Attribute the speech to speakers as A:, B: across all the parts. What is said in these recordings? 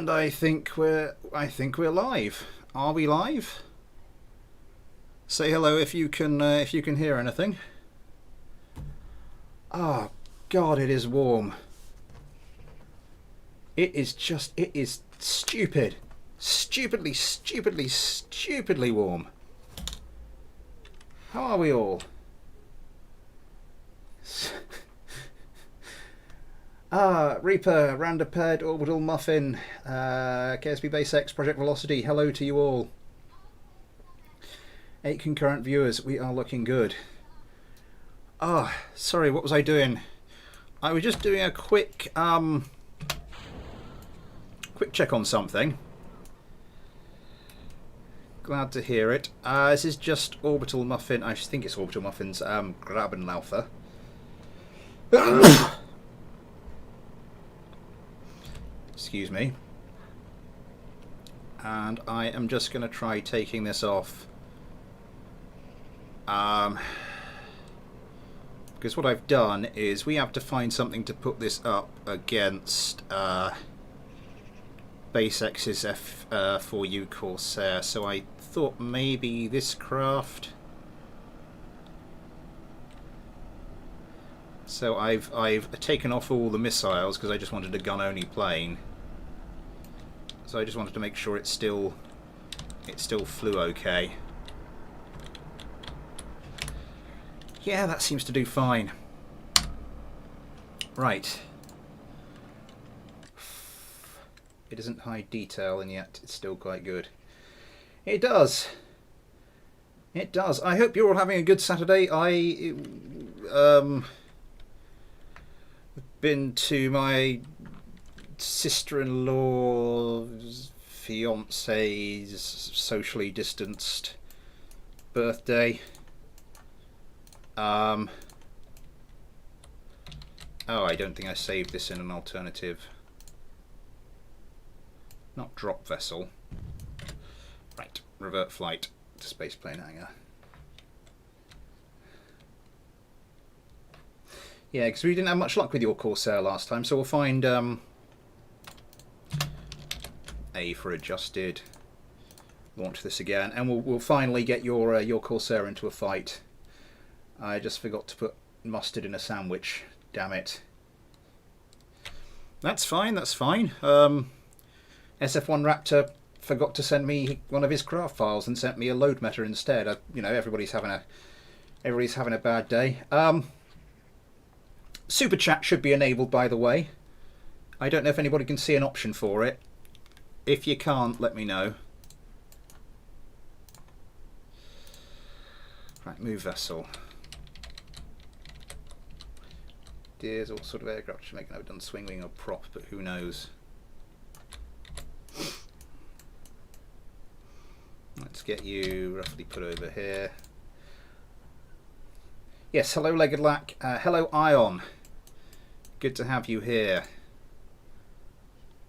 A: And I think we're live. Are we live? Say hello if you can hear anything. Oh God, it is warm. It is stupid. Stupidly warm. How are we all? Reaper, Randaped, Orbital Muffin, KSP Base X, Project Velocity, hello to you all. 8 concurrent viewers, we are looking good. Sorry, what was I doing? I was just doing a quick check on something. Glad to hear it. This is just Orbital Muffin, I think it's Orbital Muffin's Grabenlaufer. Excuse me. And I am just going to try taking this off. Because what I've done is we have to find something to put this up against BaseX's F4U Corsair. So I thought maybe this craft. So I've taken off all the missiles because I just wanted a gun-only plane. So I just wanted to make sure it still flew okay. Yeah, that seems to do fine. Right. It isn't high detail, and yet it's still quite good. It does. It does. I hope you're all having a good Saturday. Been to my sister-in-law's fiance's socially distanced birthday. Oh, I don't think I saved this in an alternative. Not drop vessel. Right, revert flight to spaceplane hangar. Yeah, because we didn't have much luck with your Corsair last time, so we'll find A for adjusted. Launch this again, and we'll finally get your Corsair into a fight. I just forgot to put mustard in a sandwich. Damn it. That's fine. That's fine. SF1 Raptor forgot to send me one of his craft files and sent me a load meta instead. You know, everybody's having a bad day. Super chat should be enabled, by the way. I don't know if anybody can see an option for it. If you can't, let me know. Right, move vessel. Ideas, all sort of aircraft should make an overdone swing wing or prop, but who knows? Let's get you roughly put over here. Yes, hello Legged Lack. Hello Ion. Good to have you here.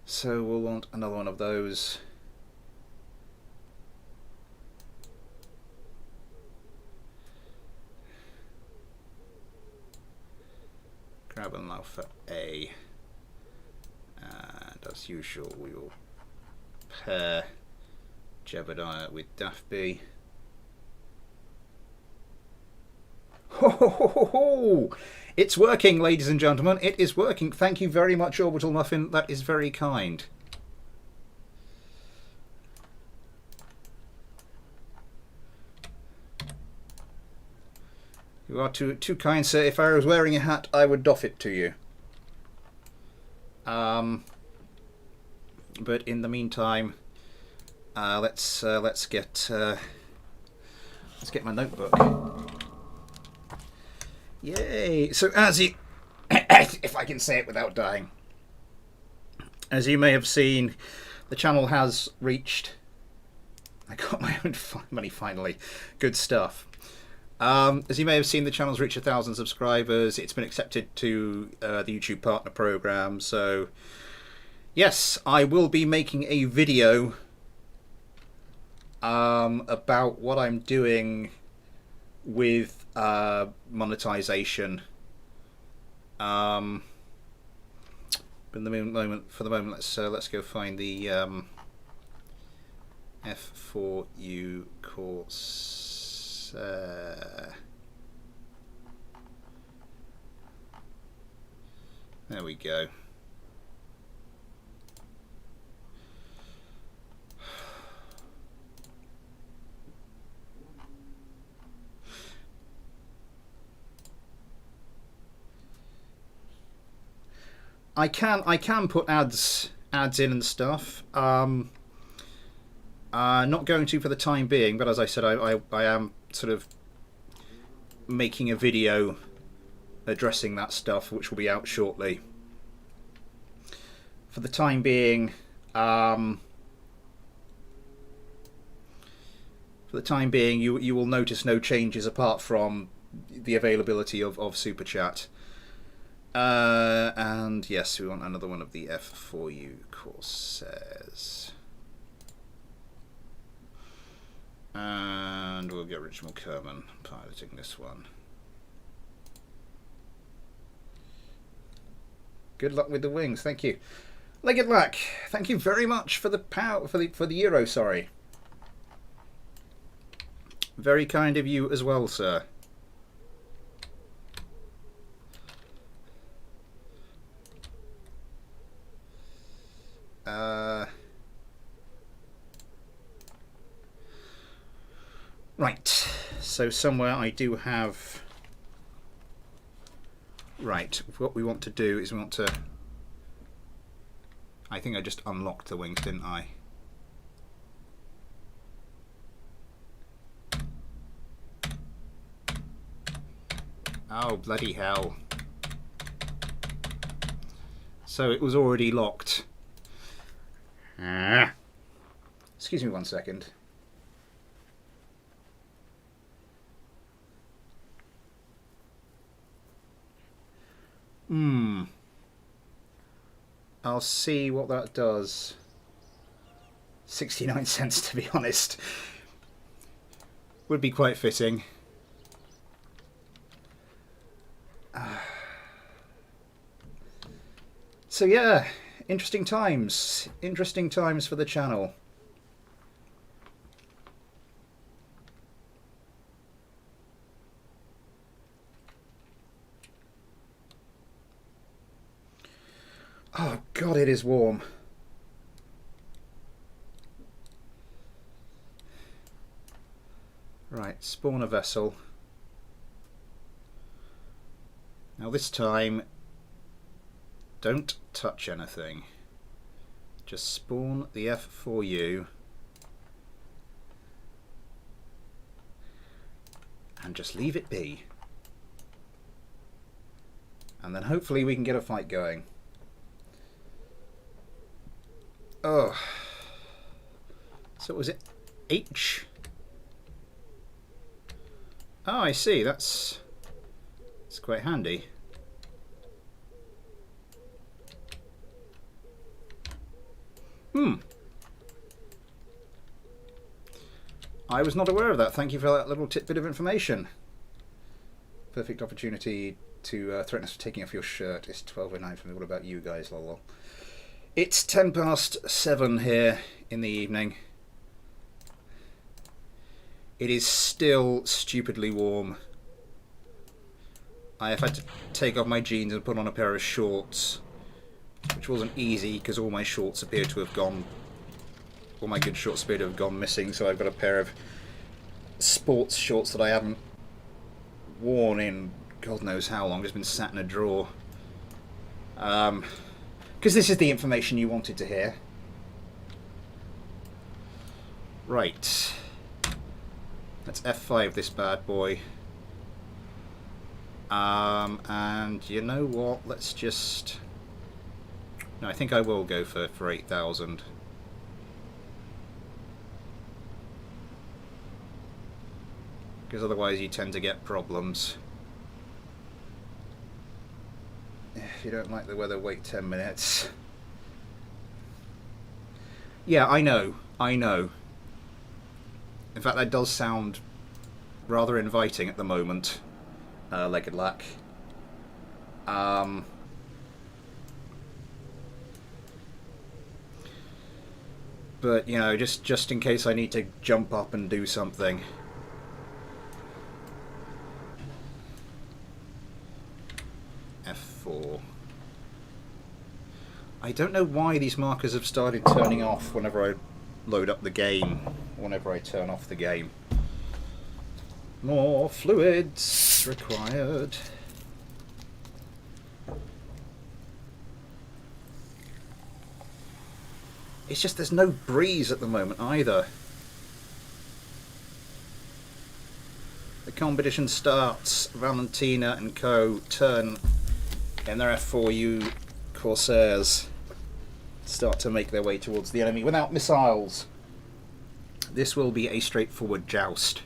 A: So we'll want another one of those. Grabenlaufer A. And as usual, we will pair Jebediah with Daffy. Ho, ho, ho, ho, ho. It's working, ladies and gentlemen. It is working. Thank you very much, Orbital Muffin. That is very kind. You are too kind, sir. If I was wearing a hat, I would doff it to you. But in the meantime, let's get my notebook. Yay! So as you, if I can say it without dying, as you may have seen, the channel has reached. I got my own money finally. Good stuff. As you may have seen, the channel's reached 1,000 subscribers. It's been accepted to the YouTube Partner Program. So, yes, I will be making a video about what I'm doing with monetization But in the moment, for the moment, let's go find the F4U course. There we go. I can put ads in and stuff. Not going to for the time being, but as I said, I am sort of making a video addressing that stuff, which will be out shortly. For the time being, you will notice no changes apart from the availability of Super Chat. And yes, we want another one of the F4U courses. And we'll get Richard Kerman piloting this one. Good luck with the wings, thank you. Legged Lack, thank you very much for the for the euro, sorry. Very kind of you as well, sir. Right, so somewhere I do have... Right, what we want to do is we want to... I think I just unlocked the wings, didn't I? Oh, bloody hell. So it was already locked. Excuse me 1 second. I'll see what that does. 69 cents, to be honest. Would be quite fitting. So yeah, interesting times. Interesting times for the channel. Oh God, it is warm. Right, spawn a vessel. Now this time, don't touch anything. Just spawn the F4U and just leave it be. And then hopefully we can get a fight going. Oh, so was it H? Oh, I see. That's quite handy. I was not aware of that. Thank you for that little tidbit of information. Perfect opportunity to threaten us for taking off your shirt. It's 12:09 for me. What about you guys, lol? It's 7:10 here in the evening. It is still stupidly warm. I have had to take off my jeans and put on a pair of shorts, which wasn't easy because all my shorts appear to have gone, all my good shorts appear to have gone missing, so I've got a pair of sports shorts that I haven't worn in God knows how long, just been sat in a drawer. Because this is the information you wanted to hear. Right. Let's F5 this bad boy. And you know what? Let's just... No, I think I will go for 8,000. Because otherwise you tend to get problems. If you don't like the weather, wait 10 minutes. Yeah, I know. I know. In fact, that does sound rather inviting at the moment, Legged Lack. But, you know, just in case I need to jump up and do something. F4. I don't know why these markers have started turning off whenever I load up the game, whenever I turn off the game. More fluids required. It's just there's no breeze at the moment either. The competition starts. Valentina and co. turn in their F4U Corsairs. Start to make their way towards the enemy without missiles. This will be a straightforward joust.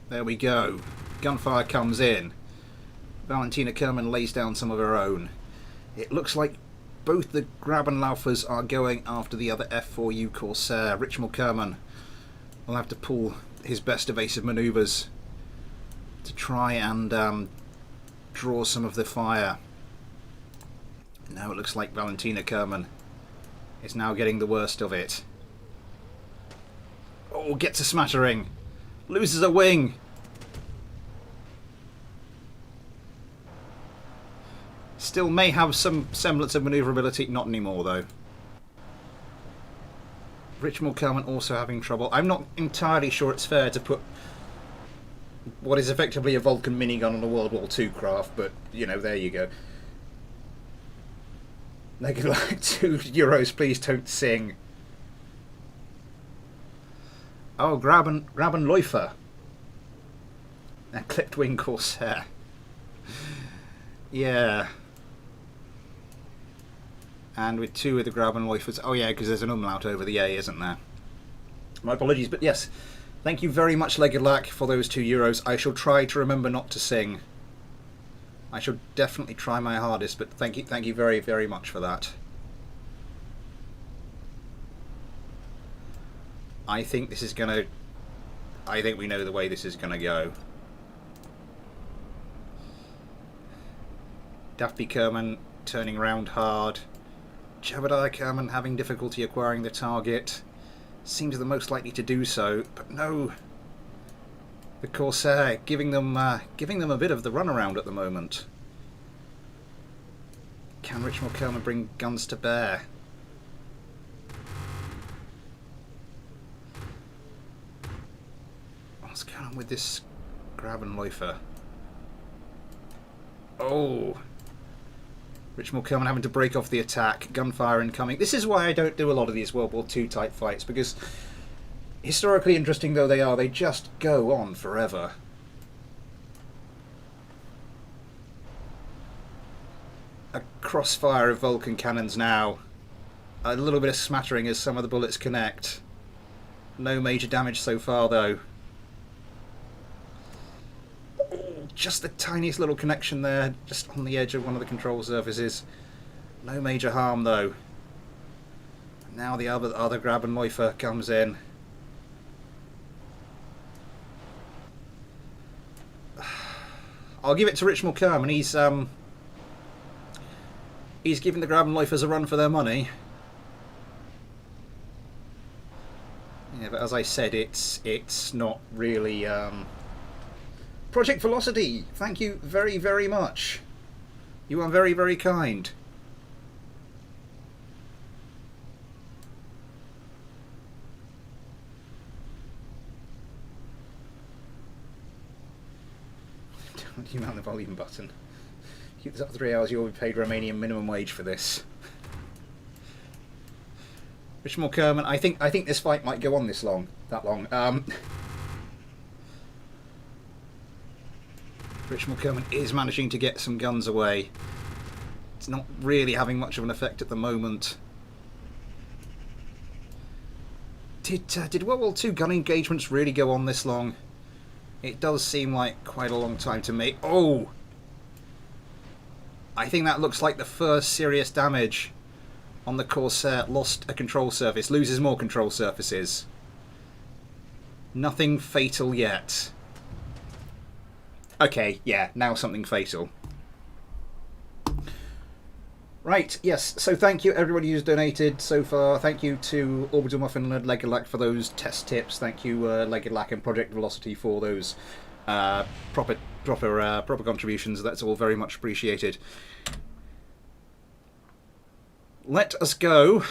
A: There we go. Gunfire comes in. Valentina Kerman lays down some of her own. It looks like both the Grabenlaufers are going after the other F4U Corsair. Richmal Kerman will have to pull his best evasive manoeuvres to try and draw some of the fire. Now it looks like Valentina Kerman is now getting the worst of it. Oh, gets a smattering. Loses a wing. Still may have some semblance of manoeuvrability. Not anymore, though. Richmal Kerman also having trouble. I'm not entirely sure it's fair to put what is effectively a Vulcan minigun on a World War II craft, but, you know, there you go. They could like €2, please don't sing. Oh, Grabenläufer. A clipped wing Corsair. Yeah. And with two of the Grabenläufers. Oh yeah, because there's an umlaut over the A, isn't there? My apologies, but yes. Thank you very much, Legedlack, for those €2. I shall try to remember not to sing. I shall definitely try my hardest, but thank you very, very much for that. I think this is gonna... I think we know the way this is gonna go. Daffy Kerman turning round hard. Jebediah Kerman having difficulty acquiring the target. Seems the most likely to do so, but no. The Corsair giving them a bit of the runaround at the moment. Can Richmal Kerman bring guns to bear? What's going on with this Grabenläufer? Oh! Richmal Kerman having to break off the attack. Gunfire incoming. This is why I don't do a lot of these World War II type fights, because historically interesting though they are, they just go on forever. A crossfire of Vulcan cannons now. A little bit of smattering as some of the bullets connect. No major damage so far though. Just the tiniest little connection there, just on the edge of one of the control surfaces. No major harm though. Now the other Grabenläufer comes in. I'll give it to Richmal Kerman. He's giving the Grabenläufers a run for their money. Yeah, but as I said, it's not really. Project Velocity, thank you very, very much. You are very, very kind. Don't you mount the volume button? Keep this up for 3 hours, you'll be paid Romanian minimum wage for this. Richmal Kerman, I think this fight might go on that long. Richmal Kerman is managing to get some guns away. It's not really having much of an effect at the moment. Did World War II gun engagements really go on this long? It does seem like quite a long time to me. Oh! I think that looks like the first serious damage on the Corsair. Lost a control surface, loses more control surfaces. Nothing fatal yet. Okay, yeah, now something fatal. Right, yes, so thank you everybody who's donated so far. Thank you to Orbital Muffin and Legalac for those test tips. Thank you Legalac and Project Velocity for those proper contributions. That's all very much appreciated. Let us go.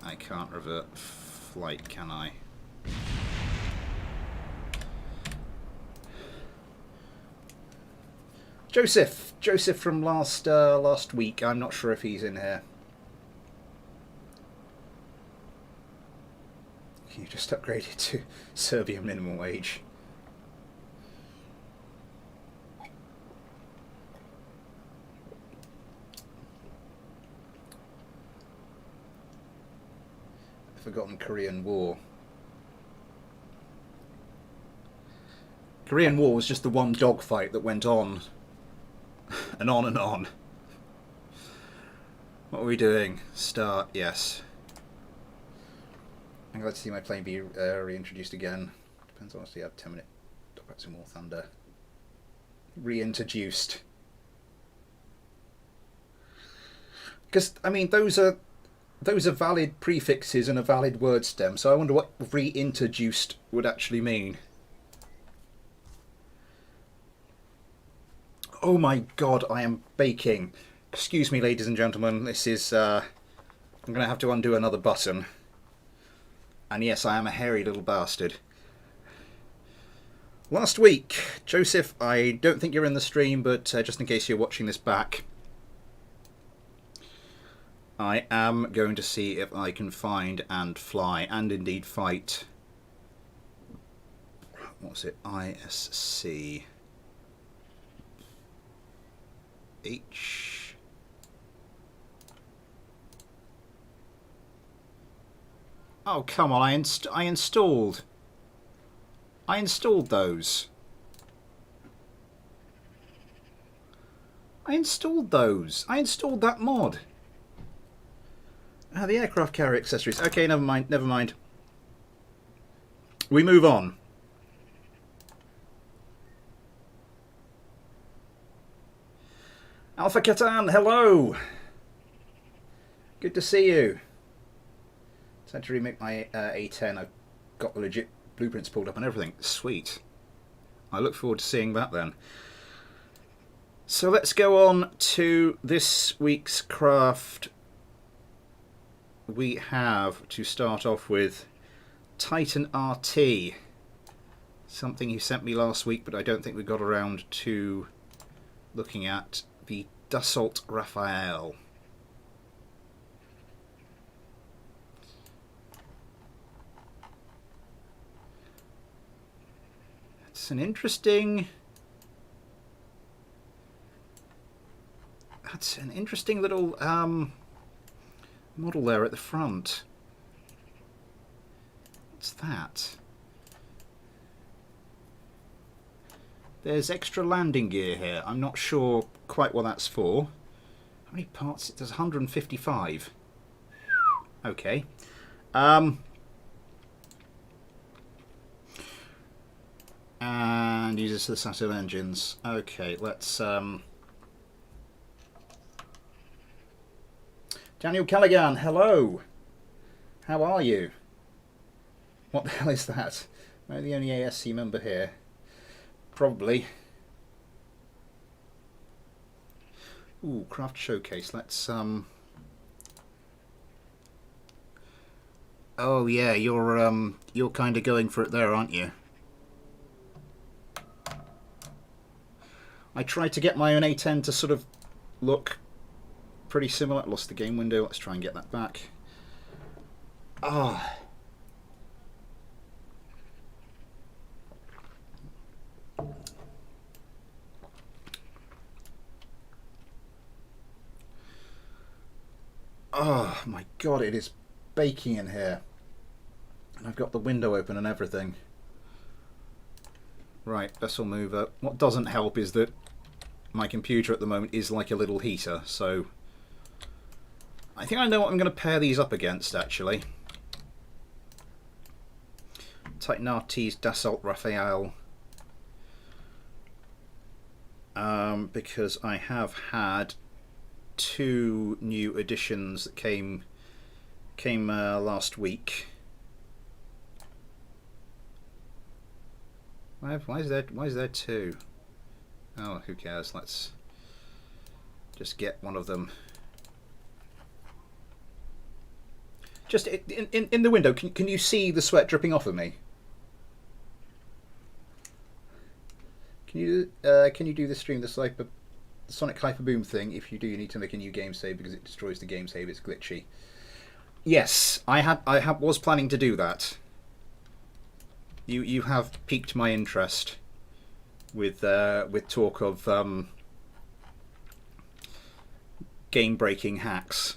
A: I can't revert flight, can I? Joseph from last week. I'm not sure if he's in here. You just upgraded to Serbian minimum wage. Forgotten Korean War. Korean War was just the one dogfight that went on and on and on. What are we doing? Start, yes. I'm glad to see my plane be reintroduced again. Depends on honestly, I have 10-minute dogfights in War Thunder. Reintroduced. Because, I mean, those are valid prefixes and a valid word stem, so I wonder what reintroduced would actually mean. Oh my god, I am baking. Excuse me, ladies and gentlemen, this is... I'm going to have to undo another button. And yes, I am a hairy little bastard. Last week, Joseph, I don't think you're in the stream, but just in case you're watching this back, I am going to see if I can find and fly, and indeed fight... What's it? ISC... H... Oh, come on, I installed... I installed those. I installed that mod. The aircraft carrier accessories. Okay, never mind. We move on. Alpha Catan, hello! Good to see you. Time to remake my A10. I've got the legit blueprints pulled up and everything. Sweet. I look forward to seeing that then. So let's go on to this week's craft. We have to start off with Titan RT. Something you sent me last week, but I don't think we got around to looking at. The Dassault Raphael. It's an interesting... That's an interesting little model there at the front. What's that? There's extra landing gear here. I'm not sure quite what that's for. How many parts? There's 155. Okay. And uses the Saturn engines. Okay, let's... Daniel Callaghan, hello! How are you? What the hell is that? Am I the only ASC member here? Probably. Ooh, craft showcase. Let's Oh yeah, you're kind of going for it there, aren't you? I tried to get my own A10 to sort of look pretty similar. I lost the game window. Let's try and get that back. Ah. Oh my god, it is baking in here. And I've got the window open and everything. Right, vessel mover. What doesn't help is that my computer at the moment is like a little heater, so I think I know what I'm going to pair these up against, actually. Titan RT's Dassault Raphael. Because I have had 2 new additions that came last week. Why is there 2? Oh, who cares? Let's just get one of them. Just in the window, can you see the sweat dripping off of me? Can you do the stream the Sonic Hyper Boom thing? If you do, you need to make a new game save because it destroys the game save. It's glitchy. Yes, I was planning to do that. You have piqued my interest with talk of game-breaking hacks.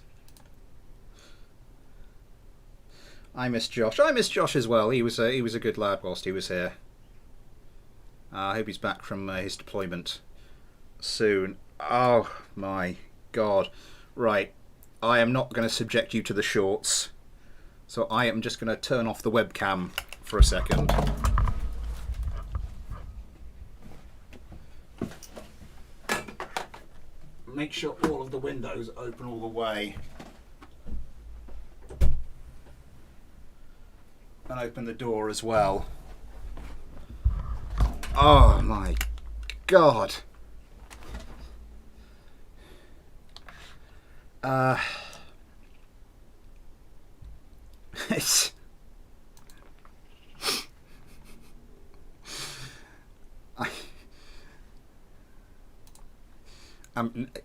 A: I miss Josh. I miss Josh as well. He was a good lad whilst he was here. I hope he's back from his deployment soon. Oh my god! Right, I am not going to subject you to the shorts, so I am just going to turn off the webcam for a second. Make sure all of the windows are open all the way. And open the door as well. Oh my god. It's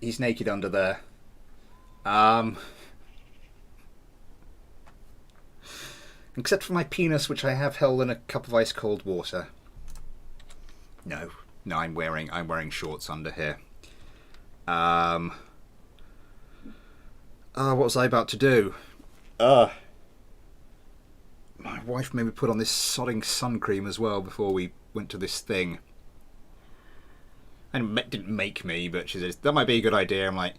A: he's naked under there. Except for my penis, which I have held in a cup of ice cold water. No, I'm wearing shorts under here. What was I about to do? My wife made me put on this sodding sun cream as well before we went to this thing. And it didn't make me, but she says, that might be a good idea. I'm like,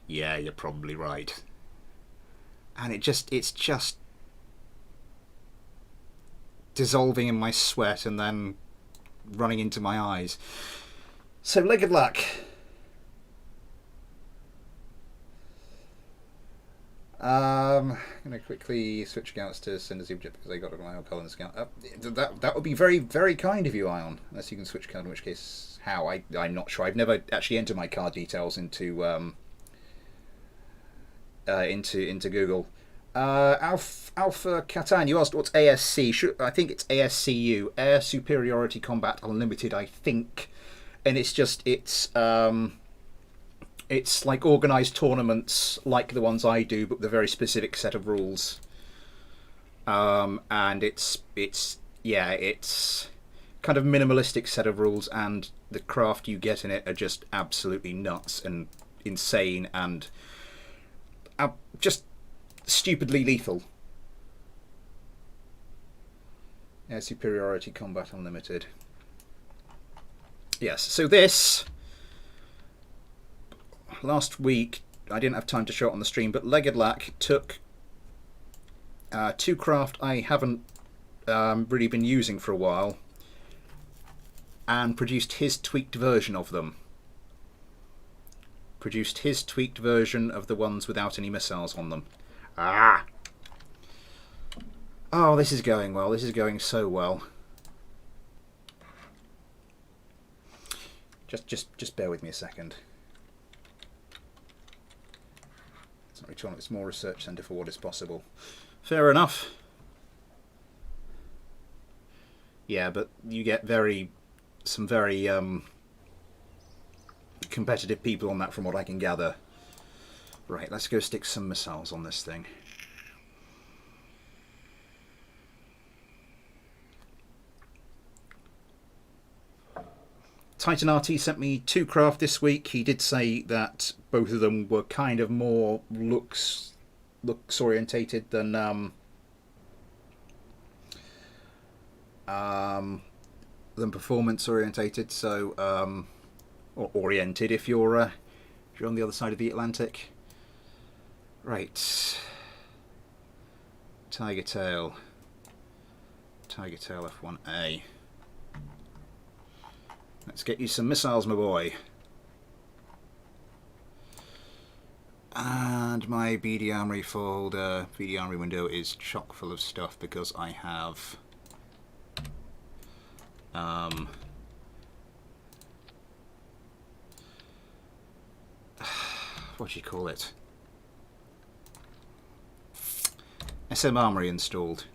A: yeah, you're probably right. And it's just dissolving in my sweat and then running into my eyes. So, Legged Luck. I'm going to quickly switch accounts to Cinder's Egypt because I got an Ion Collins account. That would be very, very kind of you, Ion. Unless you can switch card, in which case, how? I'm not sure. I've never actually entered my card details into Google. Alpha Catan, you asked what's ASC. I think it's ASCU, Air Superiority Combat Unlimited, I think. And it's like organised tournaments like the ones I do, but with a very specific set of rules. And it's kind of minimalistic set of rules, and the craft you get in it are just absolutely nuts and insane and just stupidly lethal. Air Superiority Combat Unlimited. Yes, so this last week I didn't have time to show it on the stream, but Legged Lack took 2 craft I haven't really been using for a while and produced his tweaked version of them. Produced his tweaked version of the ones without any missiles on them. Oh, this is going well. This is going so well. Just bear with me a second. It's not really, it's more research centre for what is possible. Fair enough. Yeah, but you get some very competitive people on that from what I can gather. Right, let's go stick some missiles on this thing. Titan RT sent me 2 craft this week. He did say that both of them were kind of more looks orientated than performance orientated. So or oriented if you're on the other side of the Atlantic. Right. Tiger Tail. Tiger Tail F1A. Let's get you some missiles, my boy. And my BD Armory folder, BD Armory window is chock full of stuff because I have what do you call it? SM Armory installed.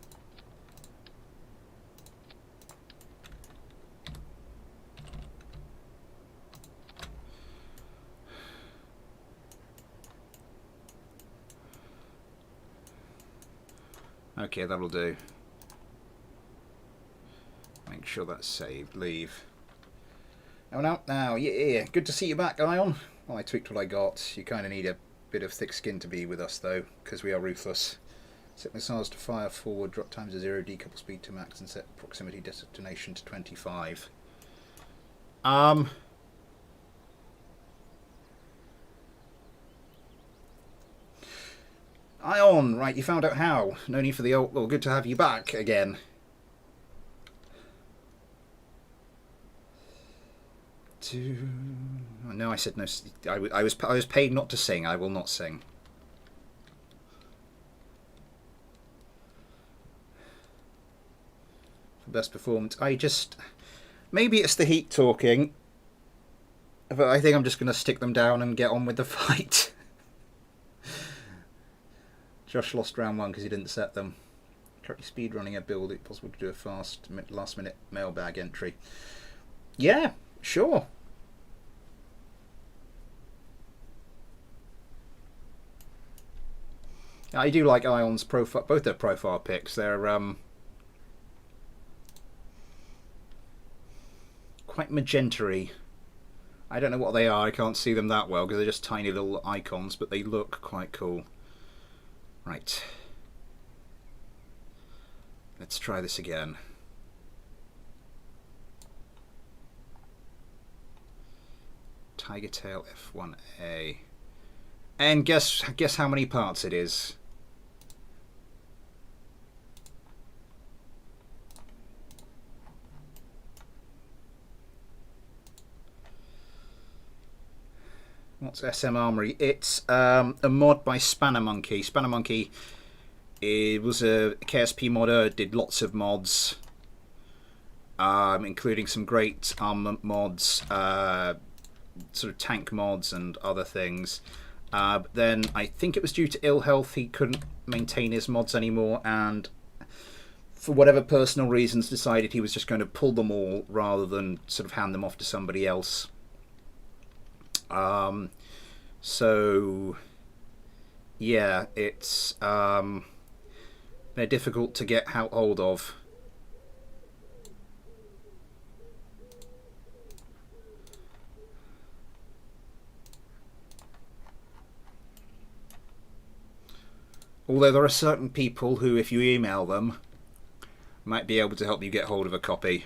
A: Okay, that'll do. Make sure that's saved. Leave. Oh, now, yeah. Good to see you back, Ion. Well, I tweaked what I got. You kind of need a bit of thick skin to be with us, though, because we are ruthless. Set missiles to fire forward, drop times to 0, decouple speed to max, and set proximity destination to 25. Ion, right, you found out how. No need for the old... Well, good to have you back again. Oh, no, I said no. I was paid not to sing. I will not sing. For best performance, maybe it's the heat talking, but I think I'm just going to stick them down and get on with the fight. Josh lost round 1 because he didn't set them. Currently speedrunning a build. It's possible to do a fast last-minute mailbag entry. Yeah, sure. I do like Ion's profile, both their profile pics. They're quite magenta-y. I don't know what they are. I can't see them that well because they're just tiny little icons, but they look quite cool. Right. Let's try this again. Tiger Tail F1A. And guess how many parts it is. What's SM Armory? It's a mod by Spanner Monkey. Spanner Monkey, it was a KSP modder, did lots of mods, including some great armament mods, sort of tank mods and other things. But then I think it was due to ill health he couldn't maintain his mods anymore, and for whatever personal reasons decided he was just going to pull them all rather than sort of hand them off to somebody else. So yeah, it's they're difficult to get hold of. Although there are certain people who, if you email them, might be able to help you get hold of a copy.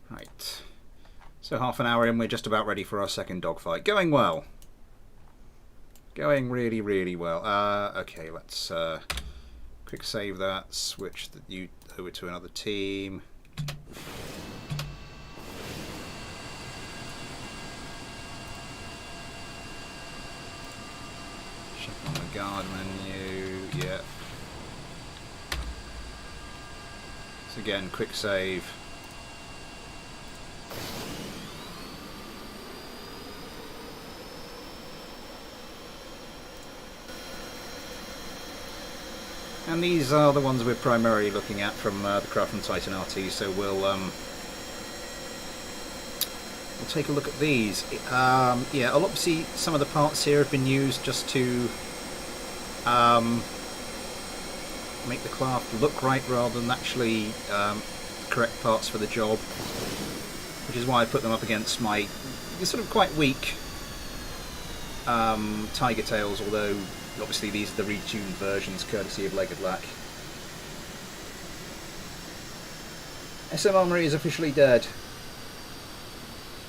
A: Right. So half an hour in, we're just about ready for our second dogfight. Going well. Going really, really well. Okay, let's quick save that, switch you over to another team. Check on the guard menu, yeah. So again, quick save. And these are the ones we're primarily looking at from the Craftsman Titan RT, so we'll take a look at these. Yeah, obviously some of the parts here have been used just to make the craft look right rather than actually correct parts for the job, which is why I put them up against my sort of quite weak Tiger Tails, although obviously these are the retuned versions courtesy of Legged Lack. SM Armory is officially dead.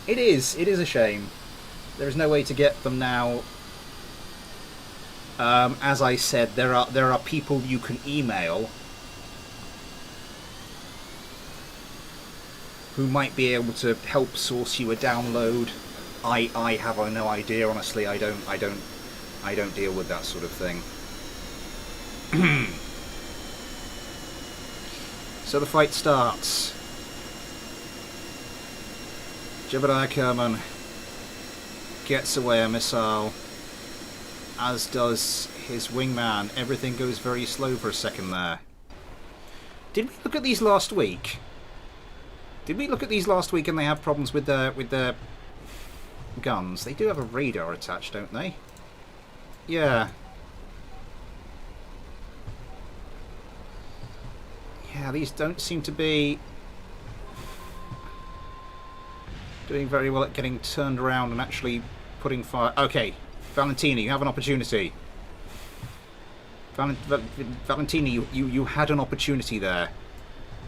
A: It is a shame. There is no way to get them now. As I said, there are people you can email who might be able to help source you a download. I have no idea, honestly. I don't deal with that sort of thing. So the fight starts. Jebediah Kerman gets away a missile, as does his wingman. Everything goes very slow for a second there. Did we look at these last week? Did we look at these last week and they have problems with their guns? They do have a radar attached, don't they? Yeah. Yeah, these don't seem to be doing very well at getting turned around and actually putting fire. Okay, Valentina, you have an opportunity. Valentina, you had an opportunity there.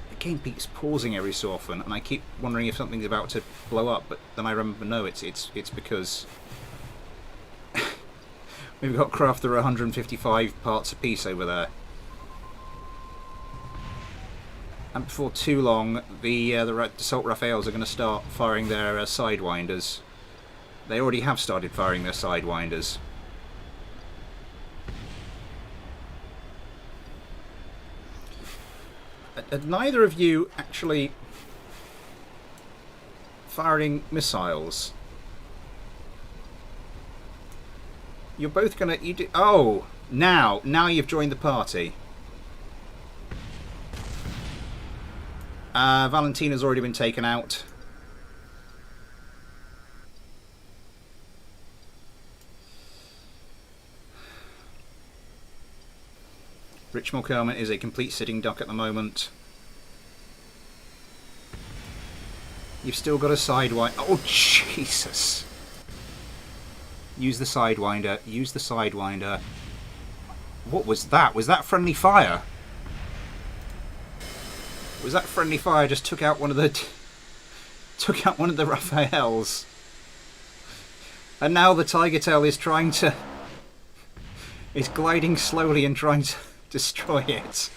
A: The game keeps pausing every so often, and I keep wondering if something's about to blow up. But then I remember, no, it's because we've got craft that are 155 parts apiece over there. And before too long, the Dassault Rafales are going to start firing their Sidewinders. They already have started firing their Sidewinders. Neither of you actually firing missiles. You're both going to... Oh! Now you've joined the party. Valentina's already been taken out. Richmore Kermit is a complete sitting duck at the moment. You've still got a Sidewinder. Oh, Jesus! Use the Sidewinder. Use the Sidewinder. What was that? Was that friendly fire? Was that friendly fire just took out one of the Raphaels? And now the Tiger Tail is trying to... is gliding slowly and trying to destroy it.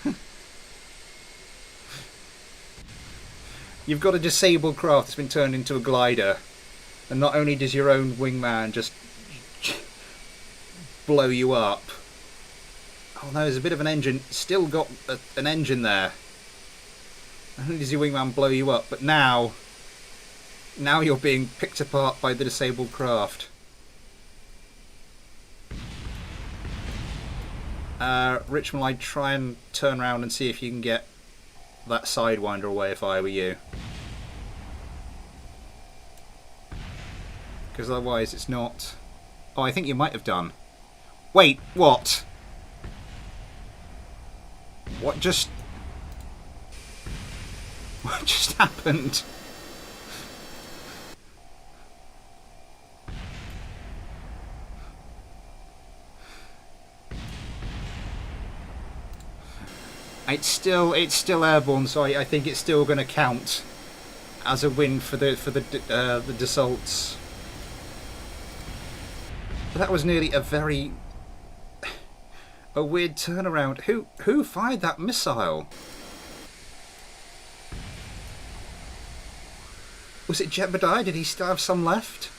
A: You've got a disabled craft that's been turned into a glider. And not only does your own wingman just blow you up. Oh no, there's a bit of an engine. Still got an engine there. Not only does your wingman blow you up, but now you're being picked apart by the disabled craft. Richmond, I'd try and turn around and see if you can get that Sidewinder away if I were you. Because otherwise it's not... Oh, I think you might have done. Wait, what? What just happened? It's still airborne, so I think it's still going to count as a win for the Dassaults. But that was nearly a weird turnaround. Who fired that missile? Was it Jebediah? Did he still have some left?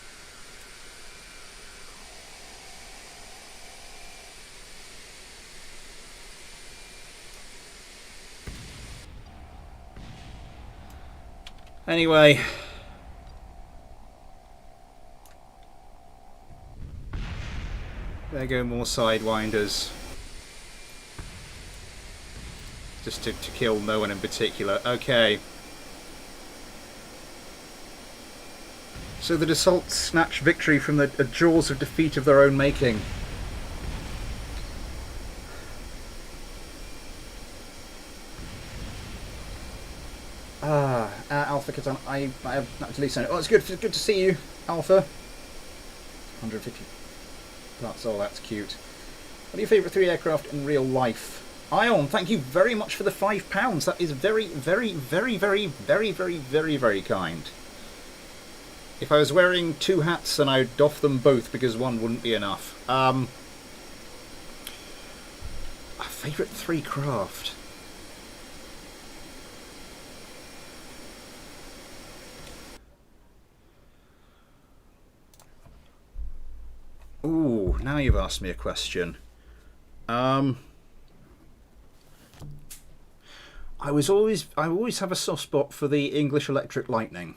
A: Anyway, there go more Sidewinders. Just to kill no one in particular. Okay. So the Dassault snatch victory from the jaws of defeat of their own making. Alpha Catan, I have not to leave. Oh, it's good to see you, Alpha. 150. That's all. That's cute. What are your favourite 3 aircraft in real life? Ion, thank you very much for the £5. That is very, very, very, very, very, very, very, very kind. If I was wearing 2 hats, then I'd doff them both because one wouldn't be enough. A favourite 3 craft? Ooh, now you've asked me a question. I always have a soft spot for the English Electric Lightning.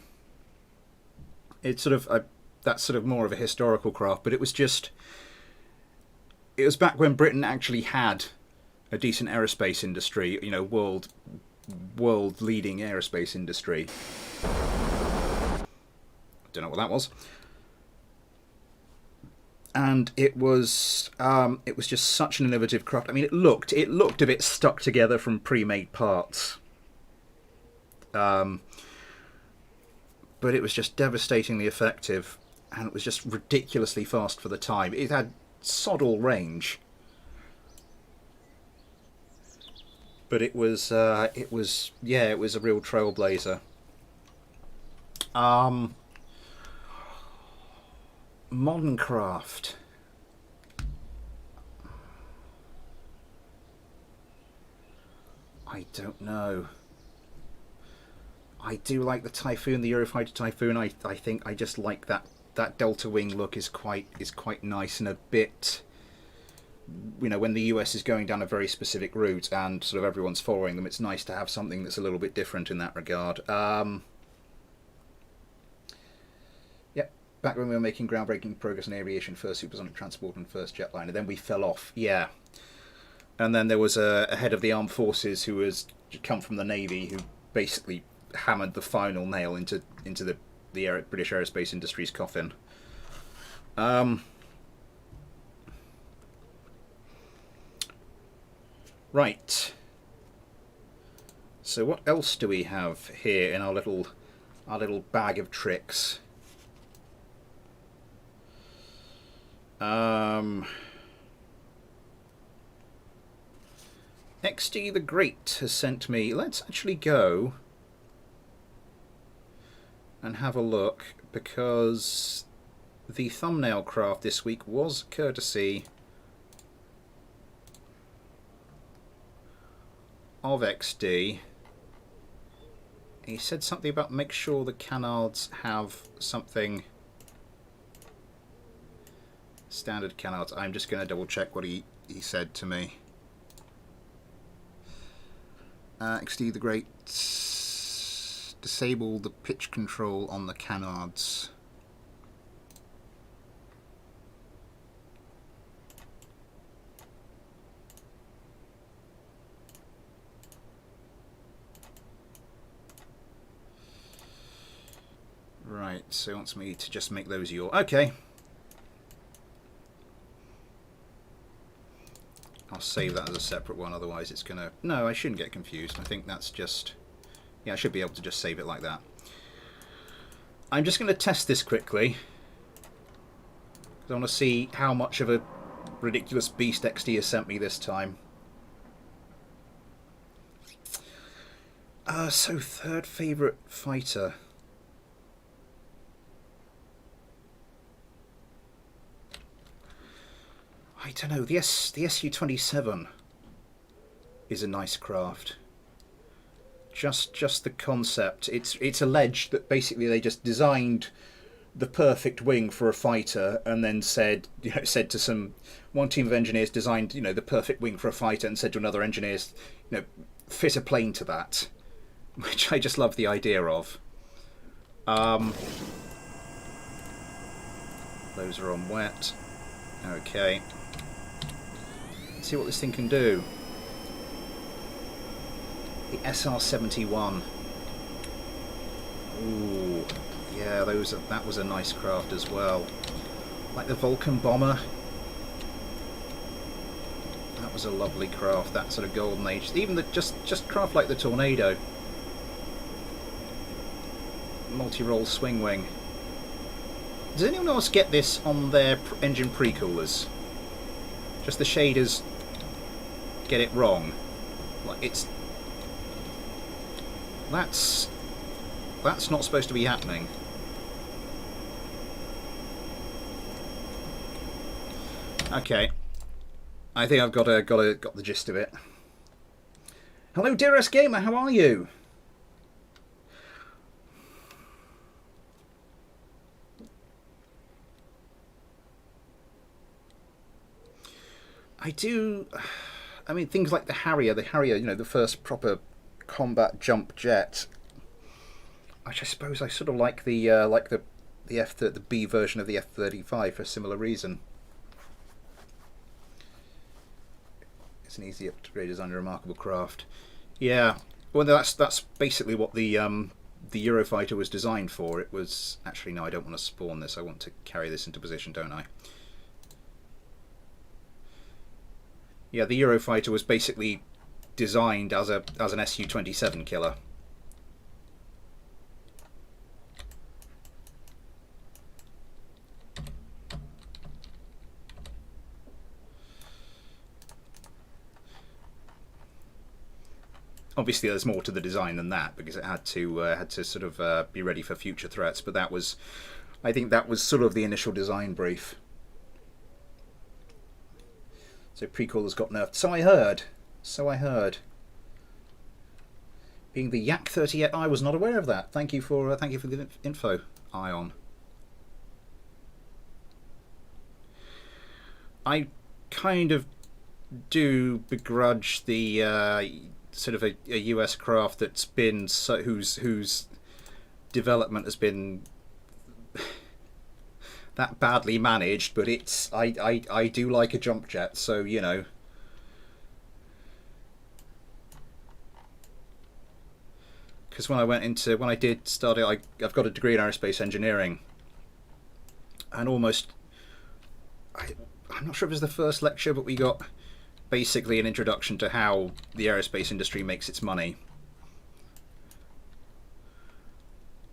A: It's sort of that's sort of more of a historical craft, but it was back when Britain actually had a decent aerospace industry, you know, world leading aerospace industry. Don't know what that was. And it was just such an innovative craft. I mean, it looked a bit stuck together from pre-made parts, but it was just devastatingly effective, and it was just ridiculously fast for the time. It had sod all range, but it was a real trailblazer. Modern craft. I don't know. I do like the Typhoon, the Eurofighter Typhoon. I think I just like that delta wing look is quite nice and a bit, you know, when the US is going down a very specific route and sort of everyone's following them, it's nice to have something that's a little bit different in that regard. Back when we were making groundbreaking progress in aviation, first supersonic transport and first jetliner, then we fell off. Yeah. And then there was a head of the armed forces who has come from the Navy who basically hammered the final nail into the British aerospace industry's coffin. Right. So what else do we have here in our little bag of tricks? XD the Great has sent me. Let's actually go and have a look, because the thumbnail craft this week was courtesy of XD. He said something about make sure the canards have something. Standard canards. I'm just going to double check what he said to me. XD the Great, disable the pitch control on the canards. Right, so he wants me to just make those your... Okay. I'll save that as a separate one, otherwise it's gonna... No, I shouldn't get confused. I think that's just... Yeah, I should be able to just save it like that. I'm just going to test this quickly, because I want to see how much of a ridiculous beast XD has sent me this time. So third favourite fighter... I don't know, the SU-27 is a nice craft. Just the concept. It's alleged that basically they just designed the perfect wing for a fighter and then said to one team of engineers designed, you know, the perfect wing for a fighter and said to another engineers, you know, fit a plane to that, which I just love the idea of. Those are on wet. Okay. Let's see what this thing can do. The SR-71. Ooh, yeah, that was a nice craft as well. Like the Vulcan bomber. That was a lovely craft. That sort of golden age. Even the just craft like the Tornado. Multi-role swing wing. Does anyone else get this on their engine pre-coolers? Just the shaders get it wrong. Like it's that's not supposed to be happening. Okay, I think I've got the gist of it. Hello, dearest gamer. How are you? I mean, things like the Harrier, you know, the first proper combat jump jet, which I suppose I sort of like the B version of the F-35 for a similar reason. It's an easy upgrade design, a remarkable craft. Yeah, well, that's basically what the Eurofighter was designed for. It was actually, no, I don't want to spawn this. I want to carry this into position, don't I? Yeah, the Eurofighter was basically designed as an Su-27 killer. Obviously, there's more to the design than that because it had to sort of be ready for future threats. But I think that was sort of the initial design brief. So pre-coolers got nerfed. So I heard. Being the Yak 38, I was not aware of that. Thank you for the info, Ion. I kind of do begrudge the sort of a US craft that's been whose development has been that badly managed, but I do like a jump jet, so you know. Because when I did start it, I've got a degree in aerospace engineering, and I'm not sure if it was the first lecture, but we got basically an introduction to how the aerospace industry makes its money.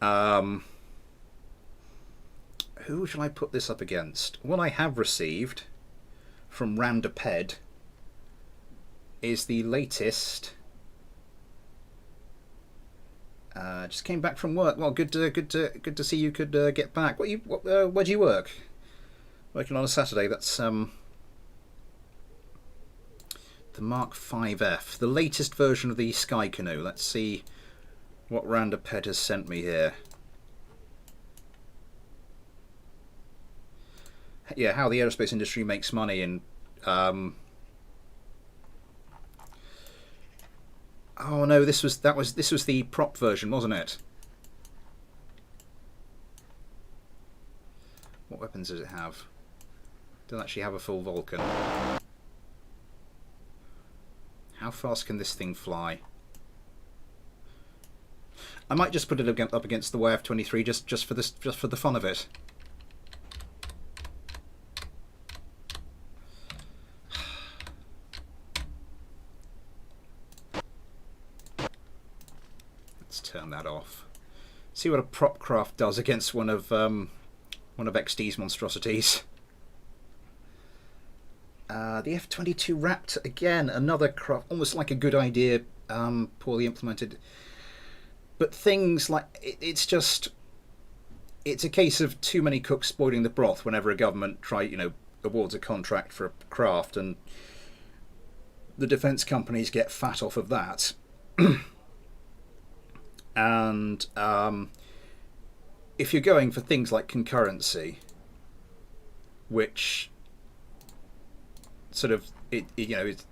A: Who shall I put this up against? What I have received from Randaped is the latest. Just came back from work. Well, good to see you could get back. Where do you work? Working on a Saturday. That's the Mark 5F, the latest version of the Sky Canoe. Let's see what Randaped has sent me here. Yeah, how the aerospace industry makes money, and oh no, this was the prop version, wasn't it? What weapons does it have? Doesn't actually have a full Vulcan. How fast can this thing fly? I might just put it up against the YF-23 just for the fun of it. Turn that off. See what a prop craft does against one of XD's monstrosities. The F-22 Raptor, again, another craft, almost like a good idea, poorly implemented. But things like it's a case of too many cooks spoiling the broth. Whenever a government awards a contract for a craft, and the defence companies get fat off of that. And if you're going for things like concurrency, which sort of it's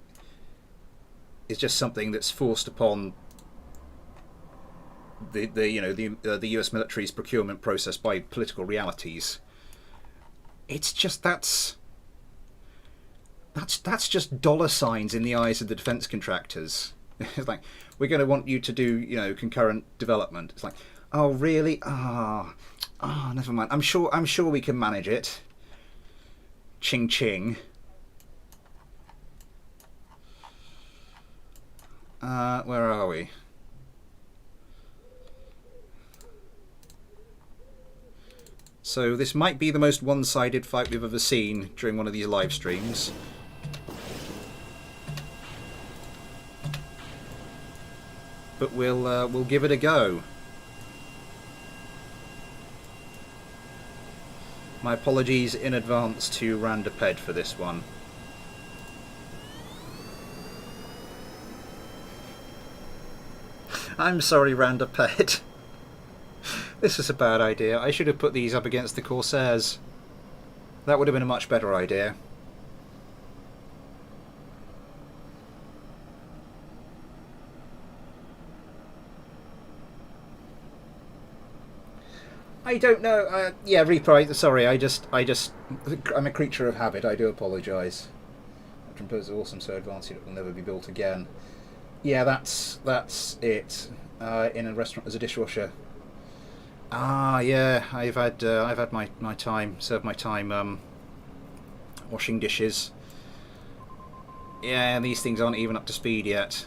A: just something that's forced upon the US military's procurement process by political realities, it's just that's just dollar signs in the eyes of the defence contractors. It's like, we're going to want you to do, concurrent development. It's like, oh really? Never mind. I'm sure we can manage it. Ching ching. Where are we? So this might be the most one-sided fight we've ever seen during one of these live streams. But we'll give it a go. My apologies in advance to Randaped for this one. I'm sorry, Randaped. This is a bad idea. I should have put these up against the Corsairs. That would have been a much better idea. I don't know. Yeah, Reaper. Sorry, I'm a creature of habit. I do apologise. Composed awesome, so advanced it will never be built again. Yeah, that's it. In a restaurant as a dishwasher. Ah, yeah. I've had my time, served my time washing dishes. Yeah, these things aren't even up to speed yet.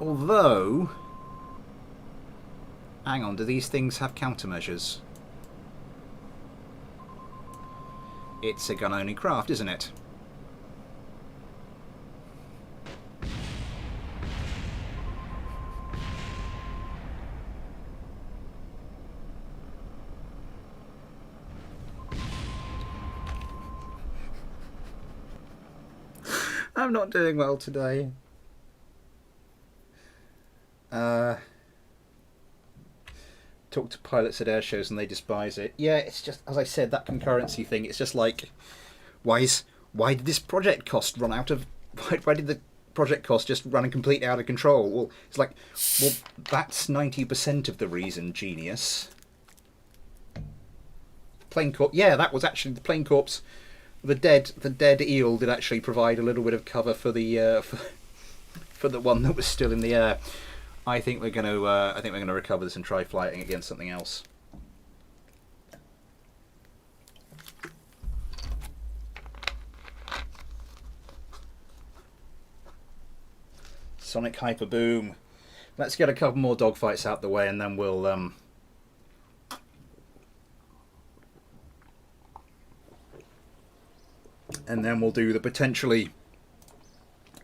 A: Although. Hang on, do these things have countermeasures? It's a gun-only craft, isn't it? I'm not doing well today. Talk to pilots at air shows and they despise it. Yeah, it's just, as I said, that concurrency thing. It's just like, why did this project cost run out of? Why did the project cost just run completely out of control? Well, it's like, well, that's 90% of the reason, genius. Plane corpse. Yeah, that was actually the plane corpse. The dead eel did actually provide a little bit of cover for the for the one that was still in the air. I think we're going to recover this and try fighting against something else. Sonic Hyper Boom. Let's get a couple more dogfights out the way, and then we'll do the potentially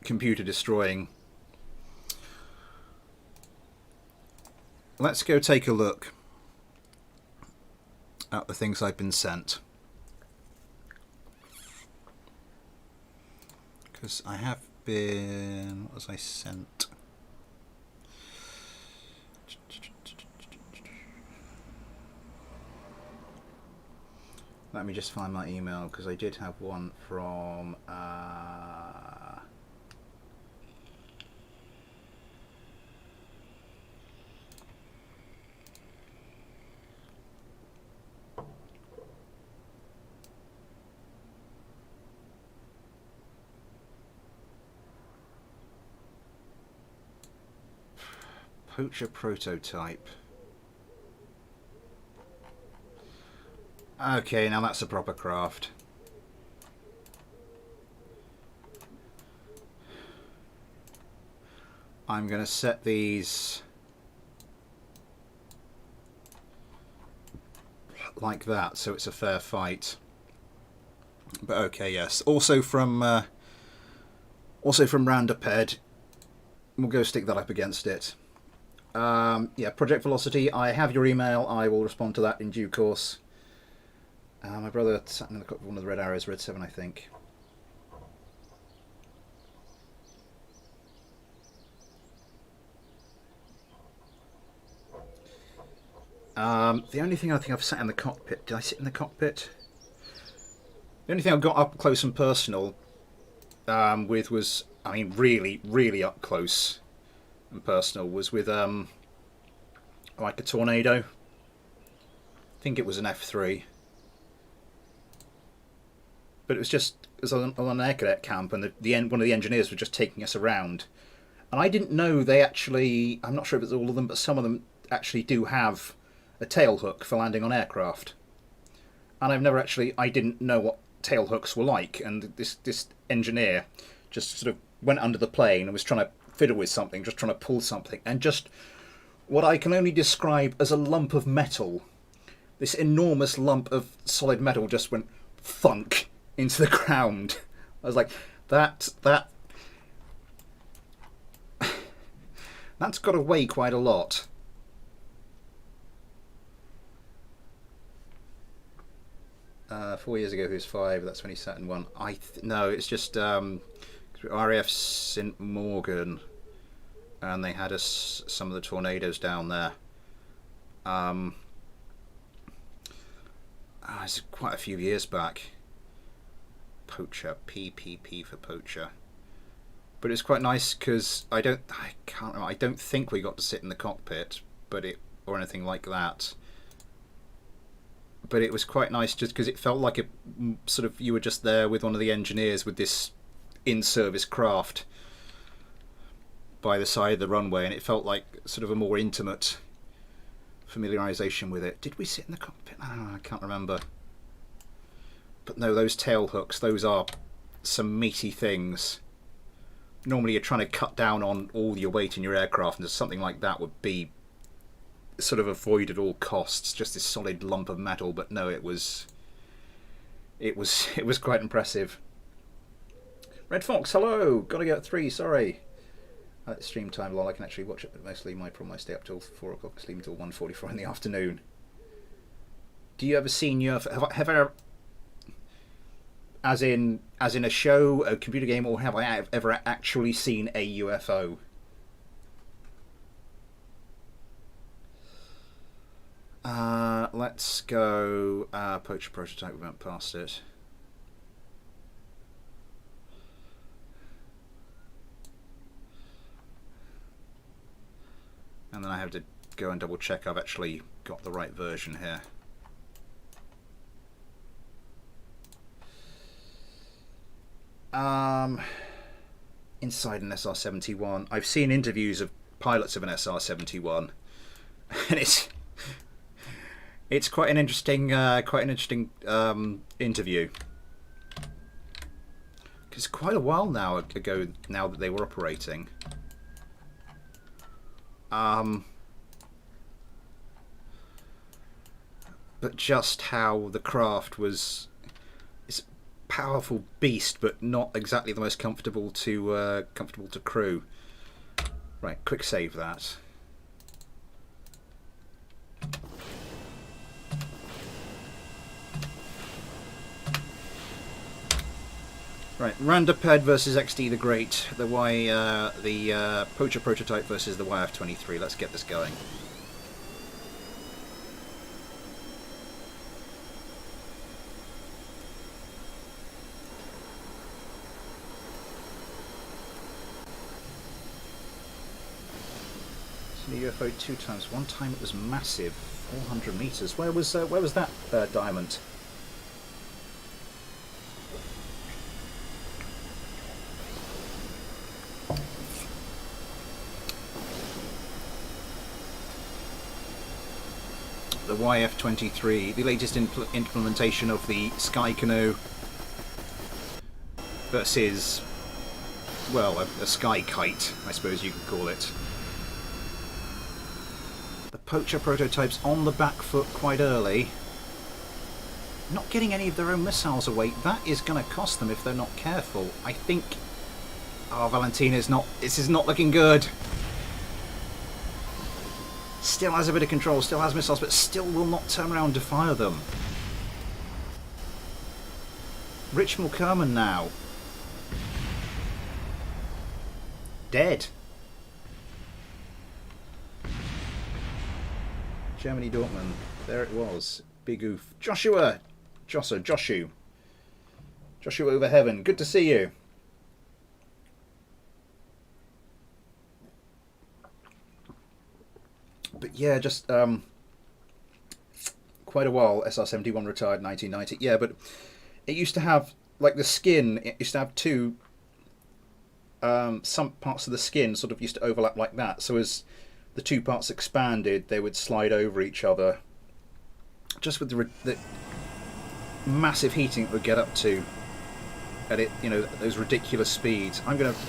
A: computer destroying. Let's go take a look at the things I've been sent. Because I have been... What was I sent? Let me just find my email, because I did have one from... Poacher prototype. Okay, now that's a proper craft. I'm going to set these like that, so it's a fair fight. But okay, yes. Also from Randaped, we'll go stick that up against it. Yeah, Project Velocity, I have your email. I will respond to that in due course. My brother sat in one of the red arrows, red 7, I think. The only thing I think I've sat in the cockpit, did I sit in the cockpit? The only thing I got up close and personal with was, I mean, really, really up close and personal, was with like a Tornado. I think it was an F3. But it was on an air cadet camp, and one of the engineers was just taking us around. And I didn't know they actually, I'm not sure if it's all of them, but some of them actually do have a tail hook for landing on aircraft. And I didn't know what tail hooks were like, and this engineer just sort of went under the plane and was trying to fiddle with something, just trying to pull something, and just what I can only describe as a lump of metal this enormous lump of solid metal just went thunk into the ground. I was like, that's got to weigh quite a lot. Uh, 4 years ago, he was 5. That's when he sat in one. No, it's just RAF St Morgan, and they had some of the tornadoes down there. It's quite a few years back. Poacher, PPP for poacher. But it's quite nice because I don't think we got to sit in the cockpit, or anything like that. But it was quite nice just because it felt like you were just there with one of the engineers with this in-service craft by the side of the runway, and it felt like sort of a more intimate familiarization with it. Did we sit in the cockpit? I can't remember. But no, those tail hooks, those are some meaty things. Normally you're trying to cut down on all your weight in your aircraft, and something like that would be sort of avoid at all costs, just this solid lump of metal. But no, it was quite impressive. Red Fox, hello. Gotta go at 3. Sorry. Stream time, lol. I can actually watch it, but mostly my problem I stay up till 4 o'clock, sleep until 1:44 in the afternoon. Do you ever seen UFO? Have I ever, as in a show, a computer game, or have I ever actually seen a UFO? Let's go poacher prototype. We went past it. And then I have to go and double check I've actually got the right version here. Inside an SR-71. I've seen interviews of pilots of an SR-71, and it's quite an interesting interview. Because quite a while ago now that they were operating. But just how the craft was, it's a powerful beast, but not exactly the most comfortable to crew. Right, quick save that. Right, Randaped versus XD the Great, the Poacher prototype versus the YF-23. Let's get this going. So the UFO 2 times. One time it was massive, 400 meters. Where was that diamond? The YF-23, the latest implementation of the Sky Canoe versus, well, a Sky Kite, I suppose you could call it. The Poacher prototypes on the back foot quite early. Not getting any of their own missiles away, that is going to cost them if they're not careful. I think... Oh, Valentina's not... This is not looking good. Still has a bit of control, still has missiles, but still will not turn around to fire them. Rich Mulkerman now. Dead. Germany Dortmund. There it was. Big oof. Joshua over heaven. Good to see you. But yeah, just quite a while. SR-71 retired 1990. Yeah, but it used to have, like, the skin, it used to have two, some parts of the skin sort of used to overlap like that. So as the two parts expanded, they would slide over each other. Just with the massive heating it would get up to at it, you know, those ridiculous speeds. I'm going to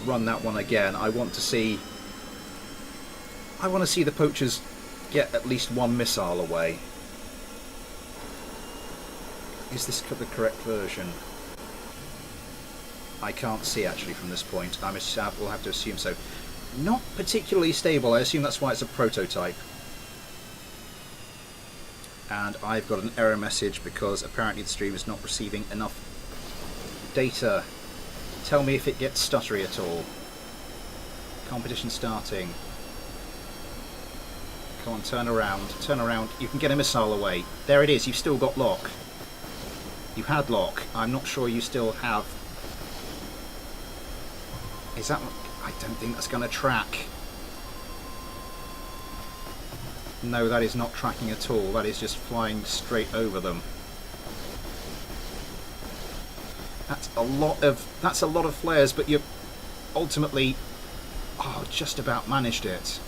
A: run that one again. I want to see the poachers get at least one missile away. Is this the correct version? I can't see actually from this point. We'll have to assume so. Not particularly stable. I assume that's why it's a prototype. And I've got an error message because apparently the stream is not receiving enough data. Tell me if it gets stuttery at all. Competition starting. Come on, turn around. Turn around. You can get a missile away. There it is. You've still got lock. You had lock. I'm not sure you still have. Is that... I don't think that's going to track. No, that is not tracking at all. That is just flying straight over them. That's a lot of flares, but you ultimately just about managed it.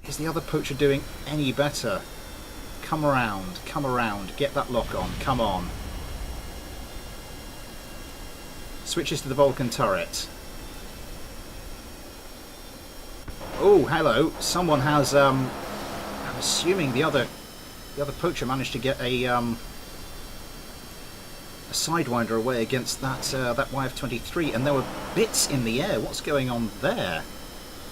A: Is the other poacher doing any better? Come around, get that lock on, come on. Switches to the Vulcan turret. Oh, hello. Someone has I'm assuming the other poacher managed to get a sidewinder away against that YF-23, and there were bits in the air. What's going on there?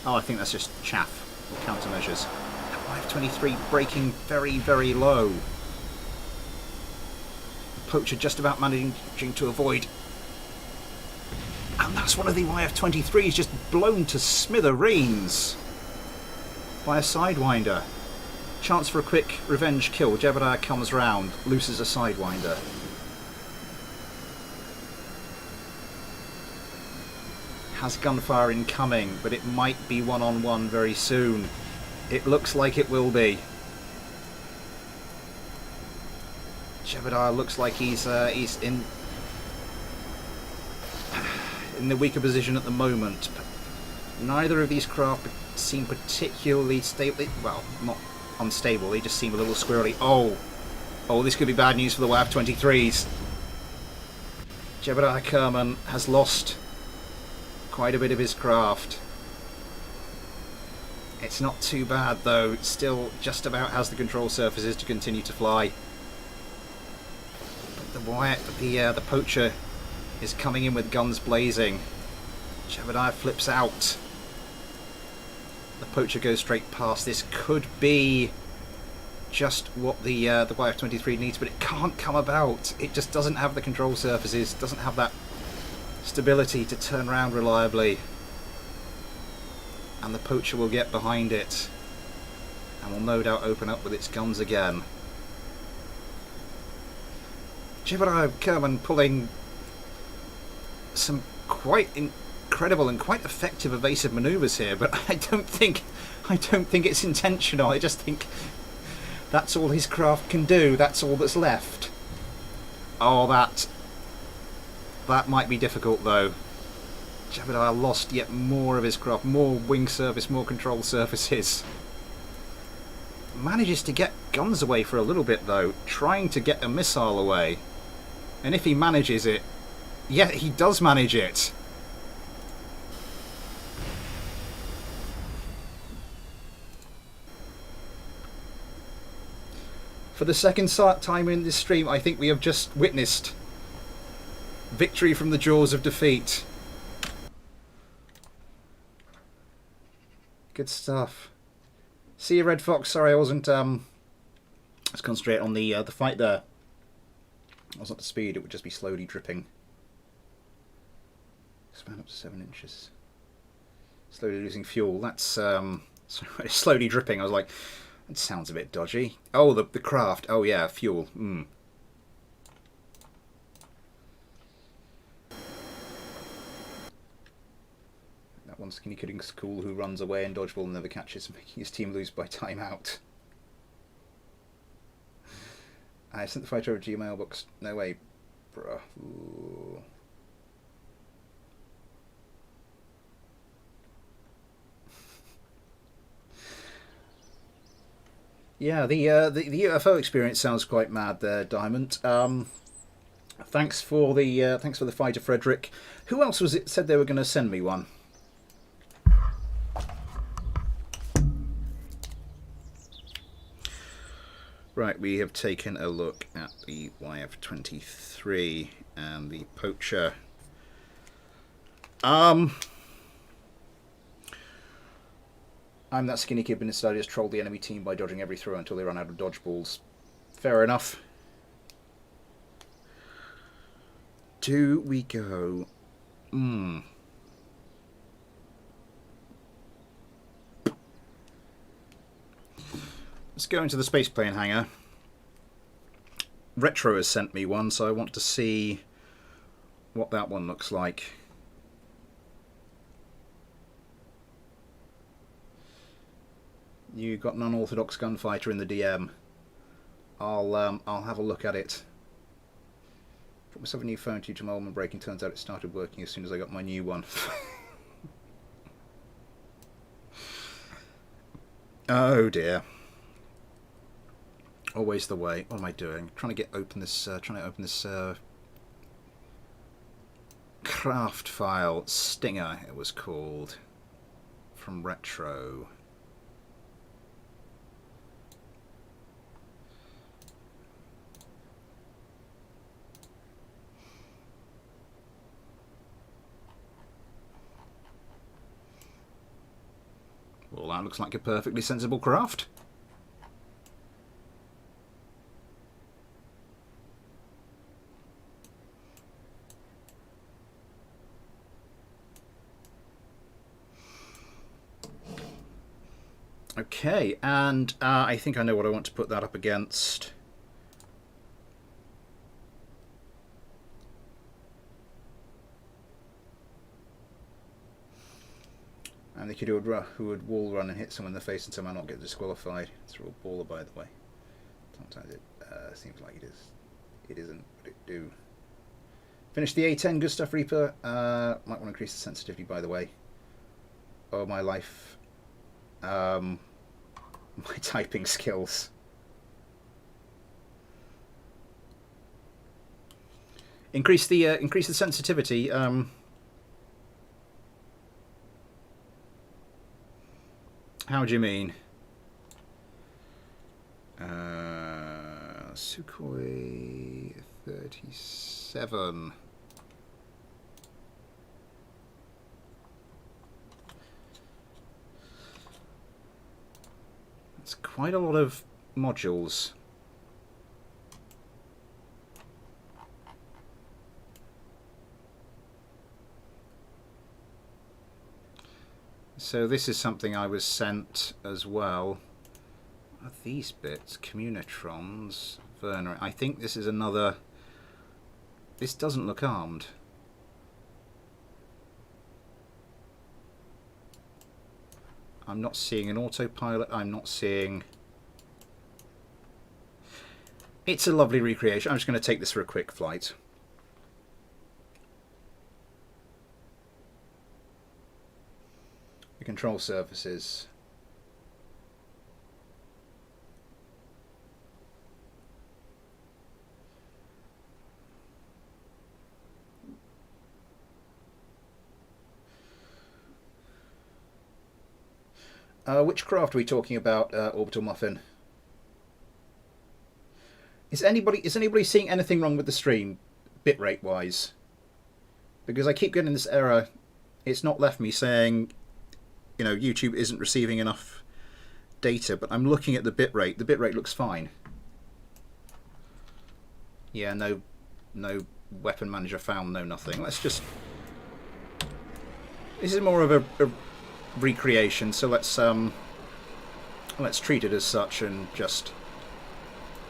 A: Oh, I think that's just chaff or countermeasures. That YF-23 braking very, very low. The poacher just about managing to avoid. And that's one of the YF-23s just blown to smithereens by a sidewinder. Chance for a quick revenge kill. Jebediah comes round, looses a sidewinder. Has gunfire incoming, but it might be one-on-one very soon. It looks like it will be. Jebediah looks like he's in the weaker position at the moment. But neither of these craft seem particularly stable. Well, not unstable. They just seem a little squirrely. Oh, this could be bad news for the YF-23s. Jebediah Kerman has lost quite a bit of his craft. It's not too bad though. It still just about has the control surfaces to continue to fly. But the poacher is coming in with guns blazing. Jebediah flips out. The poacher goes straight past. This could be just what the YF-23 needs, but it can't come about. It just doesn't have the control surfaces, doesn't have that stability to turn around reliably. And the poacher will get behind it and will no doubt open up with its guns again. Jebediah Kerman pulling some quite incredible and quite effective evasive manoeuvres here, but I don't think it's intentional. I just think that's all his craft can do. That's all that's left. Oh, that might be difficult though. Jebediah lost yet more of his craft, more wing surface, more control surfaces. Manages to get guns away for a little bit though, trying to get a missile away. And if he manages it, yeah, he does manage it. For the second time in this stream, I think we have just witnessed victory from the jaws of defeat. Good stuff. See you, Red Fox. Sorry, I wasn't. Let's concentrate on the fight there. I was up to speed. It would just be slowly dripping. Expand up to 7 inches. Slowly losing fuel. That's sorry, slowly dripping. I was like, that sounds a bit dodgy. Oh, the craft. Oh yeah, fuel. One skinny kidding school who runs away in dodgeball and never catches, making his team lose by timeout. I sent the fighter over Gmail box. No way, bruh. Ooh. Yeah, the UFO experience sounds quite mad there, Diamond. Thanks for the fighter, Frederick. Who else was it said they were going to send me one? Right, we have taken a look at the YF-23 and the poacher. I'm that skinny kid, but instead I just trolled the enemy team by dodging every throw until they ran out of dodgeballs. Fair enough. Do we go? Let's go into the space plane hangar. Retro has sent me one, so I want to see what that one looks like. You got an unorthodox gunfighter in the DM. I'll have a look at it. Put myself a new phone to Jamal and breaking. Turns out it started working as soon as I got my new one. Oh dear. Always the way. What am I doing? Trying to open this craft file. Stinger, it was called, from Retro. Well, that looks like a perfectly sensible craft. Okay, and I think I know what I want to put that up against. And the kid who would wall run and hit someone in the face and somehow not get disqualified. It's a real baller, by the way. Sometimes it seems like it is. It isn't, but it do. Finish the A10, good stuff, Reaper. Might want to increase the sensitivity, by the way. Oh, my life. My typing skills. Increase the sensitivity. How do you mean? Sukhoi 37. That's quite a lot of modules. So this is something I was sent as well. What are these bits? Communitrons, Werner. I think this is another. This doesn't look armed. I'm not seeing an autopilot. I'm not seeing. It's a lovely recreation. I'm just going to take this for a quick flight. The control surfaces. Which craft are we talking about, Orbital Muffin? Is anybody seeing anything wrong with the stream, bitrate wise? Because I keep getting this error. It's not left me saying, you know, YouTube isn't receiving enough data, but I'm looking at the bitrate. The bitrate looks fine. Yeah, no weapon manager found, no nothing. Let's just. This is more of a recreation, so let's treat it as such and just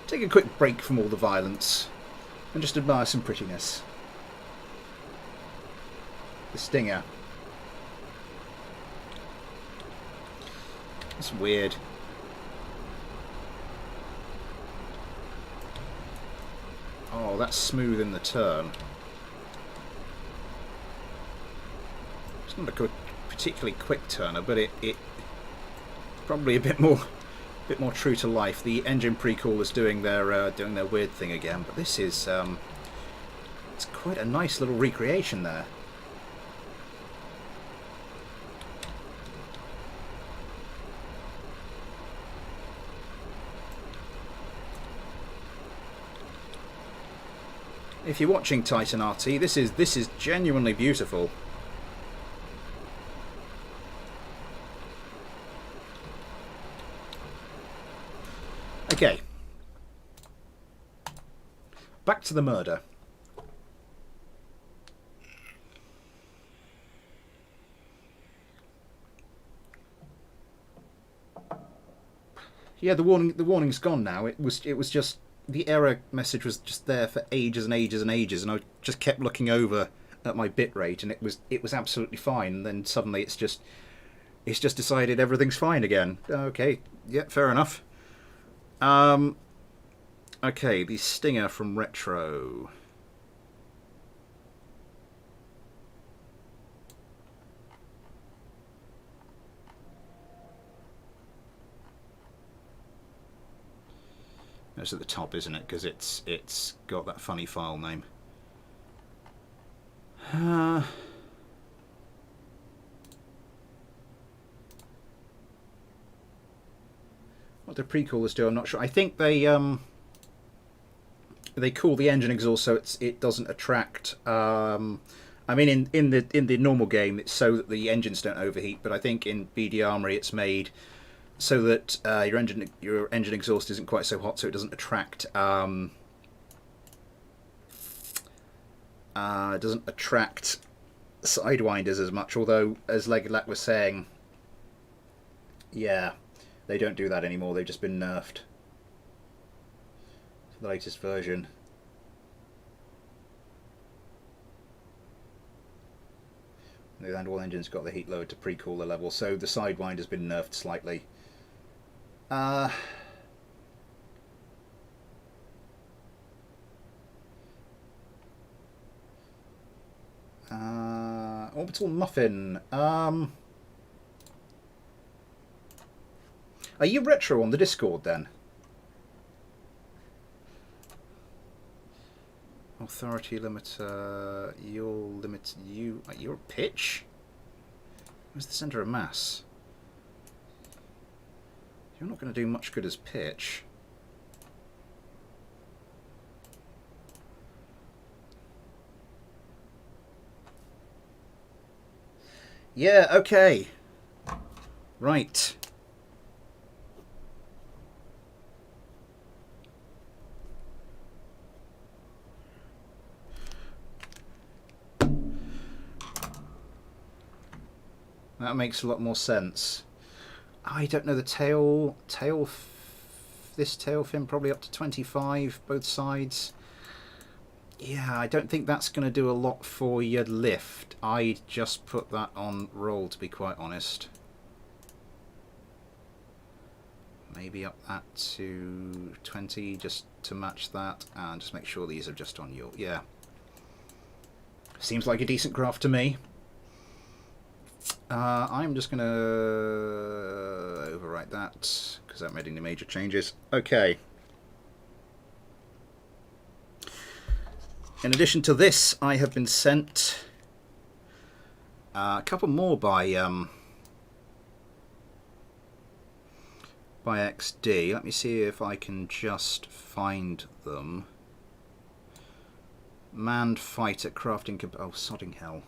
A: take a quick break from all the violence and just admire some prettiness. The Stinger. It's weird. Oh, that's smooth in the turn. It's not a particularly quick turner, but it probably a bit more true to life. The engine pre-cool is doing their weird thing again, but this is it's quite a nice little recreation there. If you're watching Titan RT, this is genuinely beautiful. Okay. Back to the murder. Yeah, the warning's gone now. It was just the error message was just there for ages and ages and ages, and I just kept looking over at my bit rate, and it was absolutely fine. And then suddenly it's just decided everything's fine again. Okay, yeah, fair enough. Okay, the Stinger from Retro. That's at the top, isn't it? Because it's got that funny file name. What do pre-coolers do? I'm not sure. I think they cool the engine exhaust so it doesn't attract. I mean, in the normal game, it's so that the engines don't overheat. But I think in BD Armory, it's made so that your engine exhaust isn't quite so hot, so it doesn't attract. Doesn't attract sidewinders as much. Although, as Legolat was saying, yeah, they don't do that anymore. They've just been nerfed. The latest version. The Landwall engine's got the heat lowered to pre-cooler level, so the sidewinder's been nerfed slightly. Orbital Muffin. Are you Retro on the Discord then? Authority limiter. You're pitch? Where's the centre of mass? You're not going to do much good as pitch. Yeah, okay. Right. That makes a lot more sense. I don't know the this tail fin probably up to 25 both sides. Yeah, I don't think that's going to do a lot for your lift. I'd just put that on roll, to be quite honest. Maybe up that to 20 just to match that, and just make sure these are just on your... Yeah. Seems like a decent craft to me. I'm just going to overwrite that because I haven't made any major changes. Okay. In addition to this, I have been sent a couple more by XD. Let me see if I can just find them. Manned fighter crafting... Oh, sodding hell.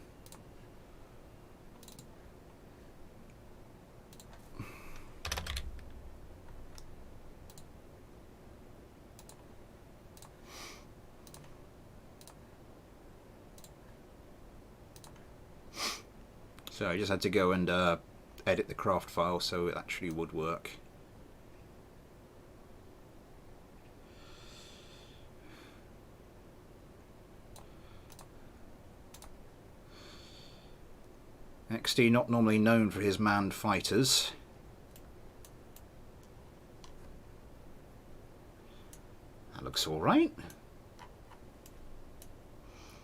A: So I just had to go and edit the craft file so it actually would work. XD not normally known for his manned fighters. That looks alright.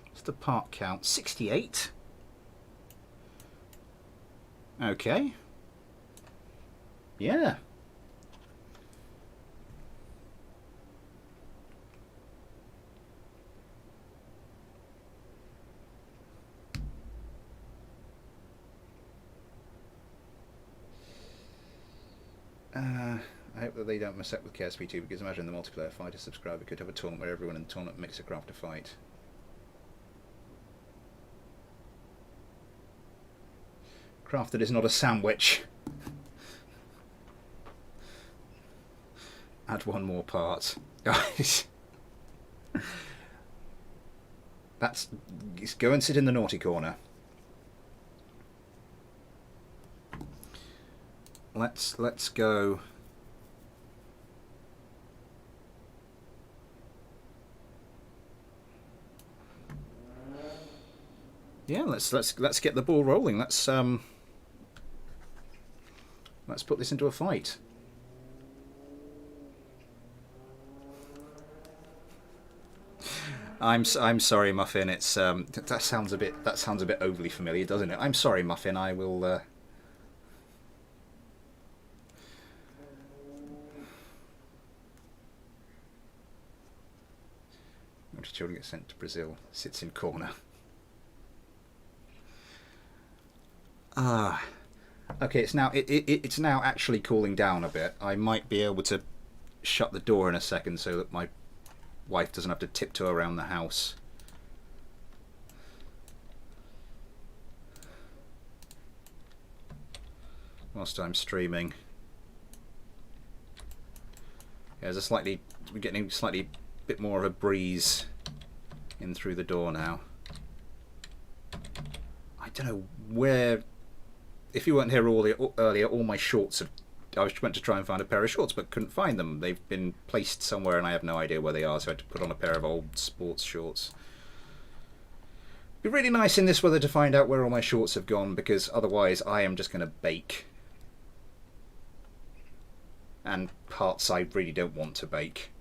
A: What's the part count? 68? Okay. Yeah. I hope that they don't mess up with KSP2, because imagine the multiplayer fighter subscriber could have a tournament where everyone in the tournament makes a craft a fight. Craft that is not a sandwich. Add one more part. That's go and sit in the naughty corner. Let's go. Yeah, let's get the ball rolling. Let's put this into a fight. I'm sorry, Muffin. It's that sounds a bit overly familiar, doesn't it? I'm sorry, Muffin. I will. Children get sent to Brazil. Sits in corner. Ah, okay. It's now actually cooling down a bit. I might be able to shut the door in a second so that my wife doesn't have to tiptoe around the house. Whilst I'm streaming. Yeah, we're getting a slightly bit more of a breeze in through the door now. I don't know where. If you weren't here earlier, all my shorts have. I went to try and find a pair of shorts, but couldn't find them. They've been placed somewhere, and I have no idea where they are. So I had to put on a pair of old sports shorts. It'd be really nice in this weather to find out where all my shorts have gone, because otherwise I am just going to bake. And parts I really don't want to bake.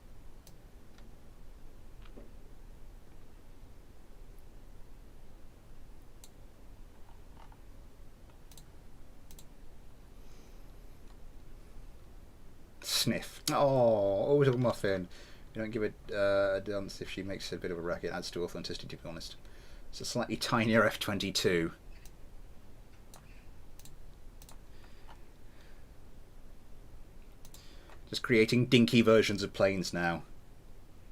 A: Sniff. Oh, little Muffin. You don't give a dance if she makes a bit of a racket. Adds to authenticity, to be honest. It's a slightly tinier F-22. Just creating dinky versions of planes now.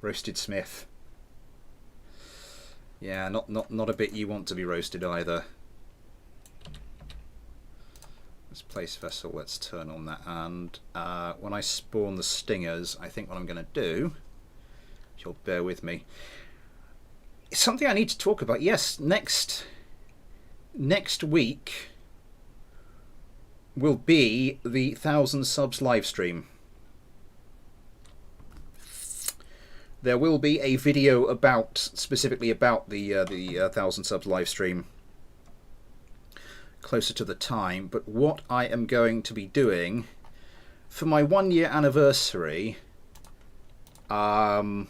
A: Roasted Smith. Yeah, not a bit you want to be roasted either. Let's place vessel, let's turn on that, and when I spawn the stingers, I think what I'm going to do, if you'll bear with me, it's something I need to talk about. Yes, next week will be the 1,000 subs live stream. There will be a video specifically about the 1,000 subs live stream closer to the time, but what I am going to be doing for my 1 year anniversary, I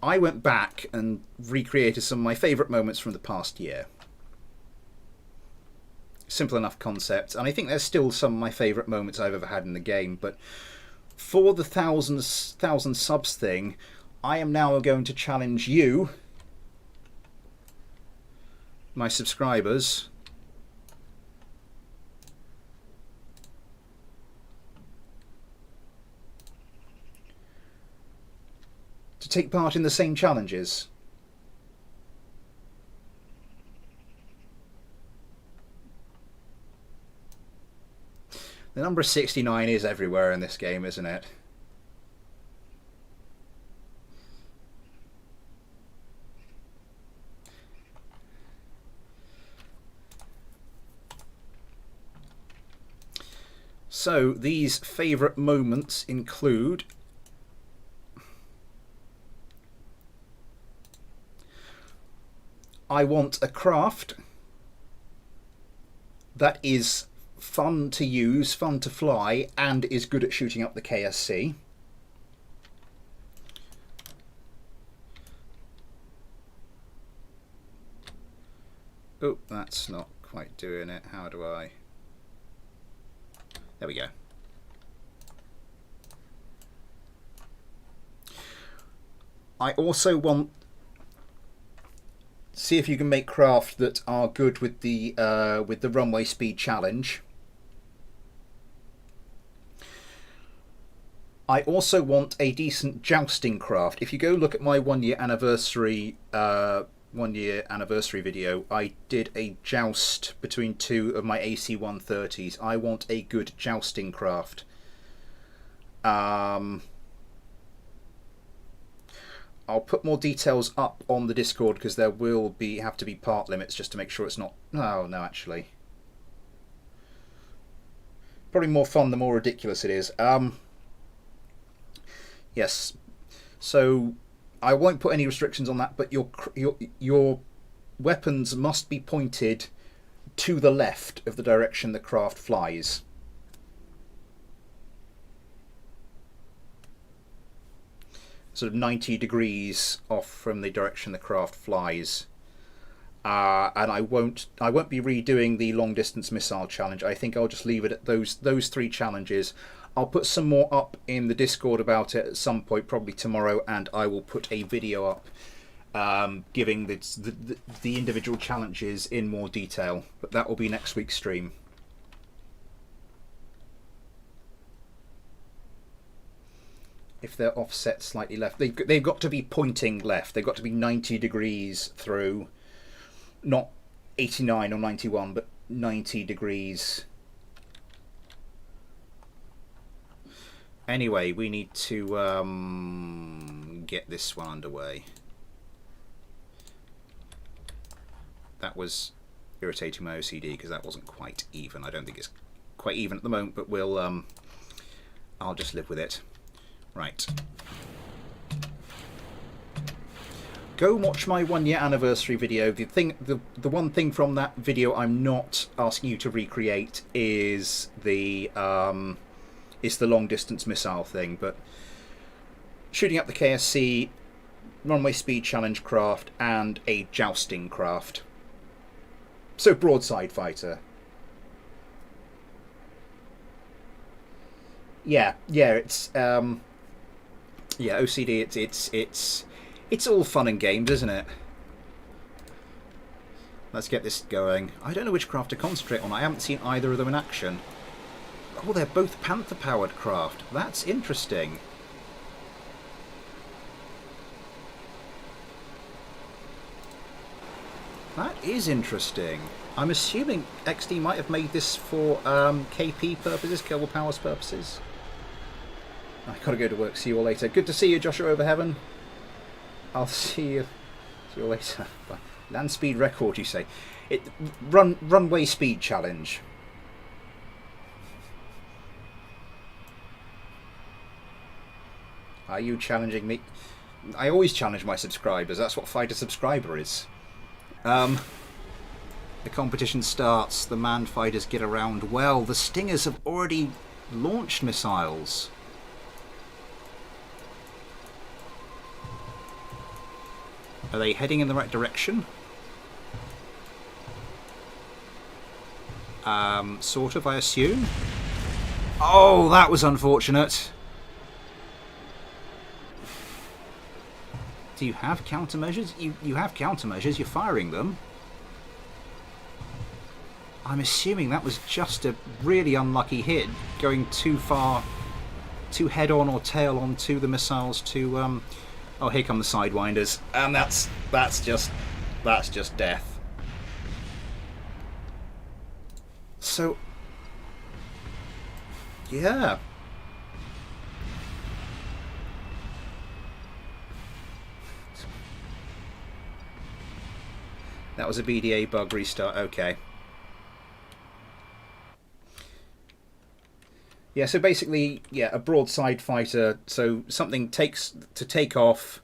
A: went back and recreated some of my favourite moments from the past year. Simple enough concept, and I think there's still some of my favourite moments I've ever had in the game, but for the 1,000 subs thing, I am now going to challenge you, my subscribers, to take part in the same challenges. The number 69 is everywhere in this game, isn't it? So these favourite moments include I want a craft that is fun to use, fun to fly, and is good at shooting up the KSC. Oh, that's not quite doing it. How do I... There we go. I also want... See if you can make craft that are good with the runway speed challenge. I also want a decent jousting craft. If you go look at my 1 year anniversary 1-year anniversary video, I did a joust between 2 of my AC-130s. I want a good jousting craft. I'll put more details up on the Discord because there will have to be part limits just to make sure it's not... Oh, no, actually. Probably more fun the more ridiculous it is. Yes. So I won't put any restrictions on that, but your weapons must be pointed to the left of the direction the craft flies. Sort of 90 degrees off from the direction the craft flies. And I won't be redoing the long distance missile challenge. I think I'll just leave it at those 3 challenges. I'll put some more up in the Discord about it at some point, probably tomorrow, and I will put a video up giving the individual challenges in more detail. But that will be next week's stream. If they're offset slightly left, they've got to be pointing left. They've got to be 90 degrees through. Not 89 or 91, but 90 degrees. Anyway, we need to get this one underway. That was irritating my OCD because that wasn't quite even. I don't think it's quite even at the moment, but we'll I'll just live with it. Right. Go watch my 1-year anniversary video. The one thing from that video I'm not asking you to recreate is the long distance missile thing, but shooting up the KSC, runway speed challenge craft, and a jousting craft. So broadside fighter. Yeah, it's OCD. It's all fun and games, isn't it? Let's get this going. I don't know which craft to concentrate on. I haven't seen either of them in action. Oh, they're both Panther-powered craft. That's interesting. That is interesting. I'm assuming XD might have made this for KP purposes, Kerbal Powers purposes. I've got to go to work. See you all later. Good to see you, Joshua Overheaven. I'll see you later. Land speed record, you say? Runway speed challenge. Are you challenging me? I always challenge my subscribers. That's what Fighter Subscriber is. The competition starts. The manned fighters get around well. The Stingers have already launched missiles. Are they heading in the right direction? Sort of, I assume. Oh, that was unfortunate. Do you have countermeasures? You have countermeasures. You're firing them. I'm assuming that was just a really unlucky hit, going too far, too head-on or tail-on to the missiles to... Oh, here come the Sidewinders, and that's just death. So, yeah. That was a BDA bug restart. Okay. Yeah, so basically, yeah, a broadside fighter. So something takes to take off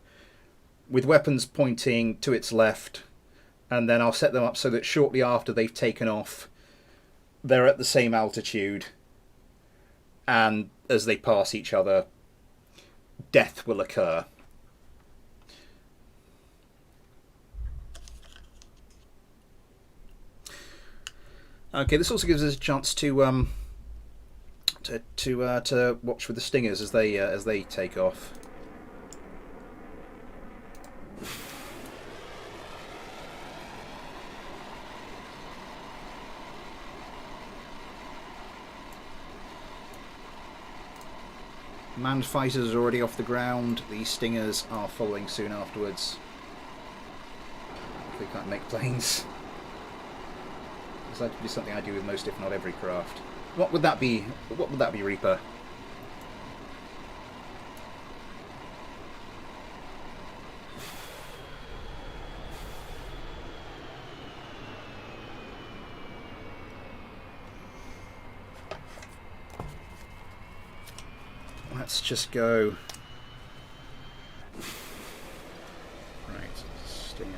A: with weapons pointing to its left, and then I'll set them up so that shortly after they've taken off, they're at the same altitude, and as they pass each other, death will occur. Okay, this also gives us a chance to watch with the Stingers as they take off. Manned fighters are already off the ground. The Stingers are following soon afterwards. they can't make planes. It's likely to be something I do with most, if not every craft. What would that be? What would that be, Reaper? Let's just go. Right, Stinger.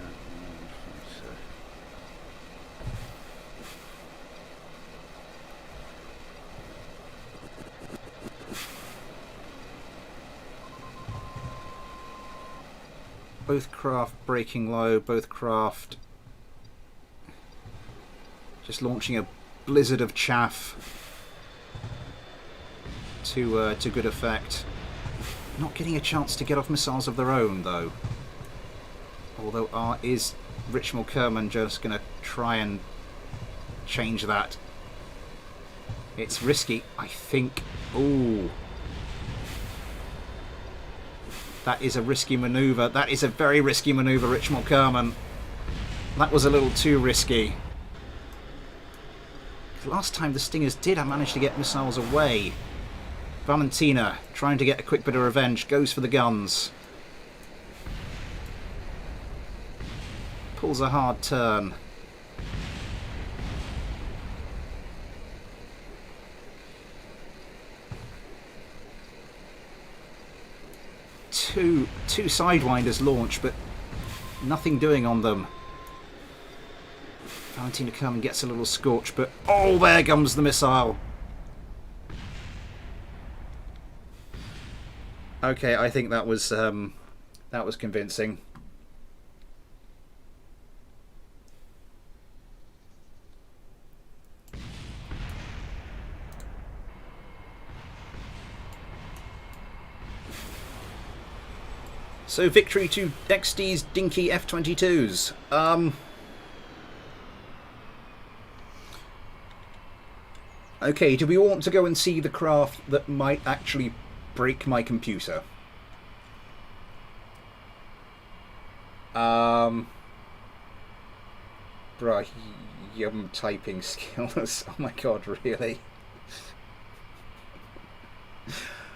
A: Both craft breaking low, both craft just launching a blizzard of chaff to good effect. Not getting a chance to get off missiles of their own, though. Although, is Richmal Kerman just going to try and change that? It's risky, I think. Ooh. That is a risky manoeuvre. That is a very risky manoeuvre, Richmal Kerman. That was a little too risky. Last time the Stingers did manage to get missiles away. Valentina, trying to get a quick bit of revenge, goes for the guns. Pulls a hard turn. Two Sidewinders launch, but nothing doing on them. Valentina Kerman gets a little scorch, but oh, there comes the missile. Okay, I think that was convincing. So victory to XD's dinky F-22s. Okay, do we want to go and see the craft that might actually break my computer? Bruh, yum typing skills. Oh my god, really?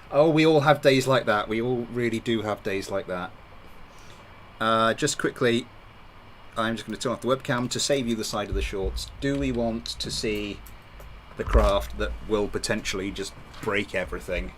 A: Oh, we all have days like that. We all really do have days like that. Just quickly, I'm just going to turn off the webcam to save you the side of the shorts. Do we want to see the craft that will potentially just break everything?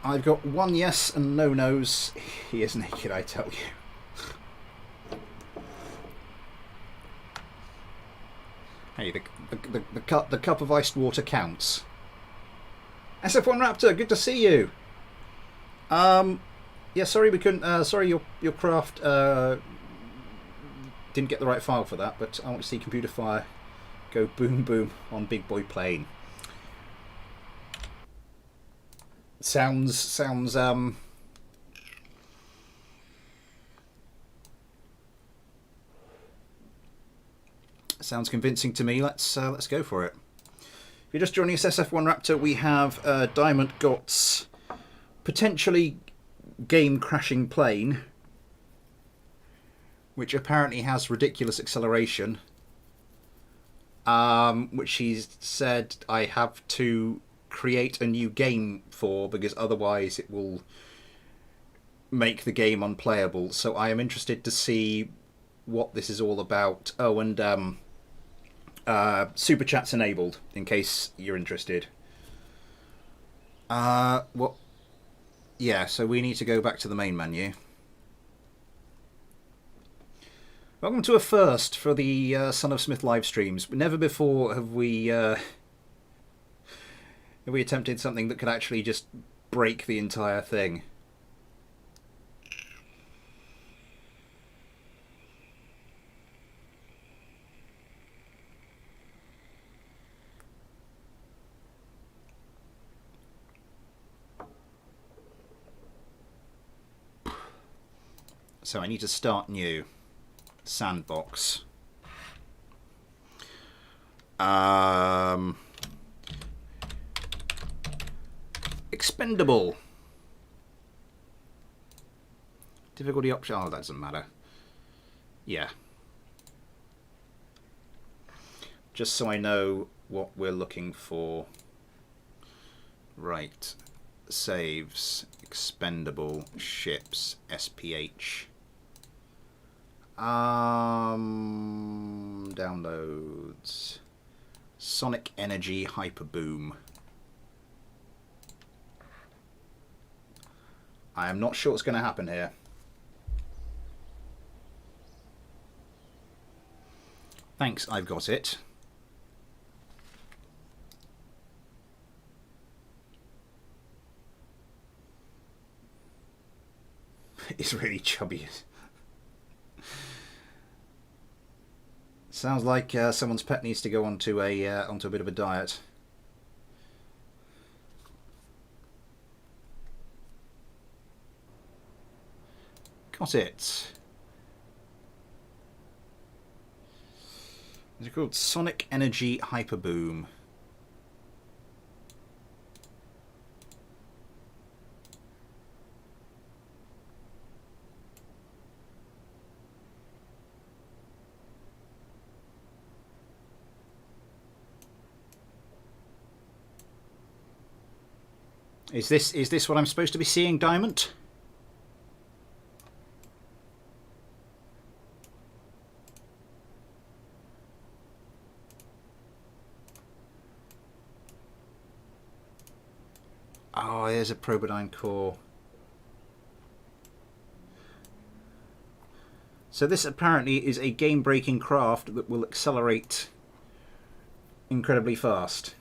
A: I've got one yes and no no's. He is naked, I tell you. Hey, the cup of iced water counts. SF1 Raptor, good to see you. Yeah, sorry we couldn't. Sorry, your craft didn't get the right file for that. But I want to see Computer Fire go boom boom on Big Boy Plane. Sounds convincing to me. Let's go for it. If you're just joining us, SF1 Raptor, we have Diamond Got's potentially game-crashing plane, which apparently has ridiculous acceleration, which he's said I have to create a new game for because otherwise it will make the game unplayable. So I am interested to see what this is all about. Oh, and super chat's enabled in case you're interested. What? Yeah, so we need to go back to the main menu. Welcome to a first for the Son of Smith live streams. Never before have we attempted something that could actually just break the entire thing. So I need to start new. Sandbox. Expendable. Difficulty option. Oh, that doesn't matter. Yeah. Just so I know what we're looking for. Right. Saves. Expendable. Ships. SPH. Downloads. Sonic Energy Hyper Boom. I am not sure what's going to happen here. Thanks, I've got it. It's really chubby. Sounds like someone's pet needs to go onto a bit of a diet. Got it. Is it called Sonic Energy Hyper Boom? Is this what I'm supposed to be seeing, Diamond? Oh, there's a Probodyne core. So this apparently is a game-breaking craft that will accelerate incredibly fast.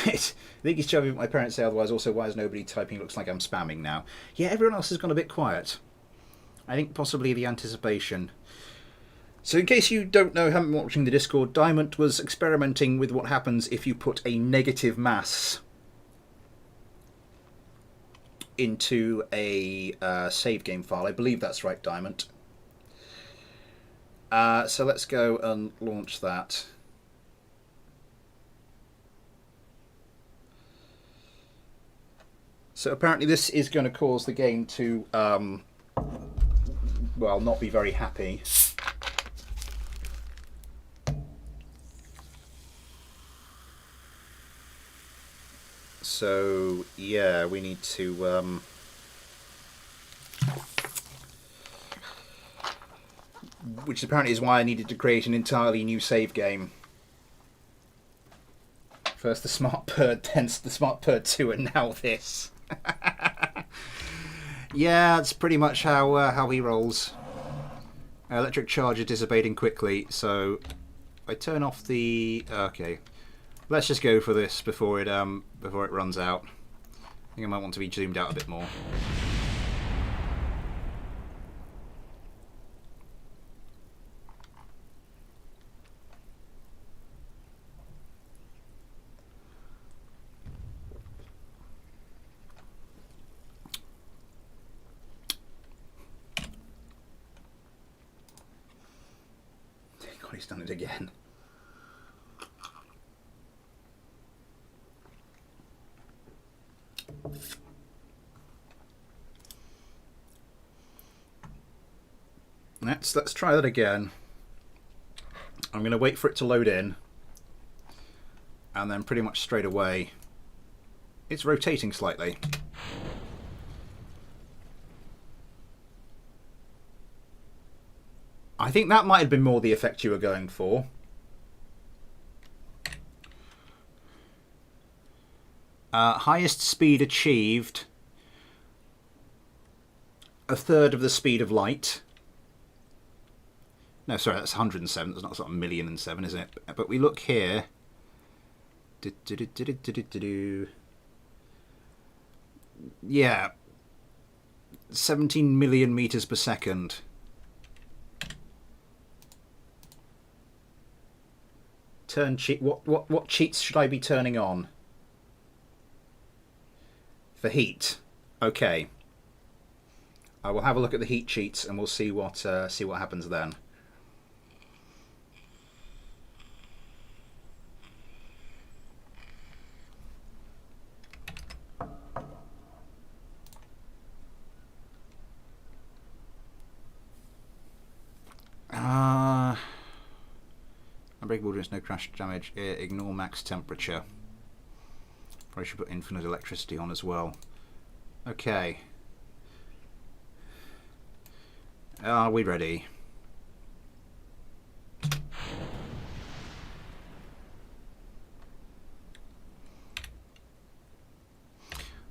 A: I think it's chubby, but my parents say otherwise. Also, why is nobody typing? Looks like I'm spamming now. Yeah, everyone else has gone a bit quiet. I think possibly the anticipation. So in case you don't know, haven't been watching the Discord, Diamond was experimenting with what happens if you put a negative mass into a save game file. I believe that's right, Diamond. So let's go and launch that. So apparently this is going to cause the game to, well, not be very happy. So, yeah, we need to... which apparently is why I needed to create an entirely new save game. First the Smart Bird, then the Smart Bird 2, and now this. Yeah, that's pretty much how he rolls. Electric charge dissipating quickly, so I turn off the... Okay, let's just go for this before it runs out. I think I might want to be zoomed out a bit more. He's done it again. Let's try that again. I'm going to wait for it to load in, and then pretty much straight away it's rotating slightly. I think that might have been more the effect you were going for. Highest speed achieved, a third of the speed of light. No, sorry, that's 107. That's not sort of 1,000,007, is it? But we look here. Yeah, 17 million meters per second. Turn cheat. What cheats should I be turning on? For heat. Okay. I will have a look at the heat sheets and we'll see what happens then. Unbreakable drinks, no crash damage. Ignore max temperature. Probably should put infinite electricity on as well. Okay. Are we ready?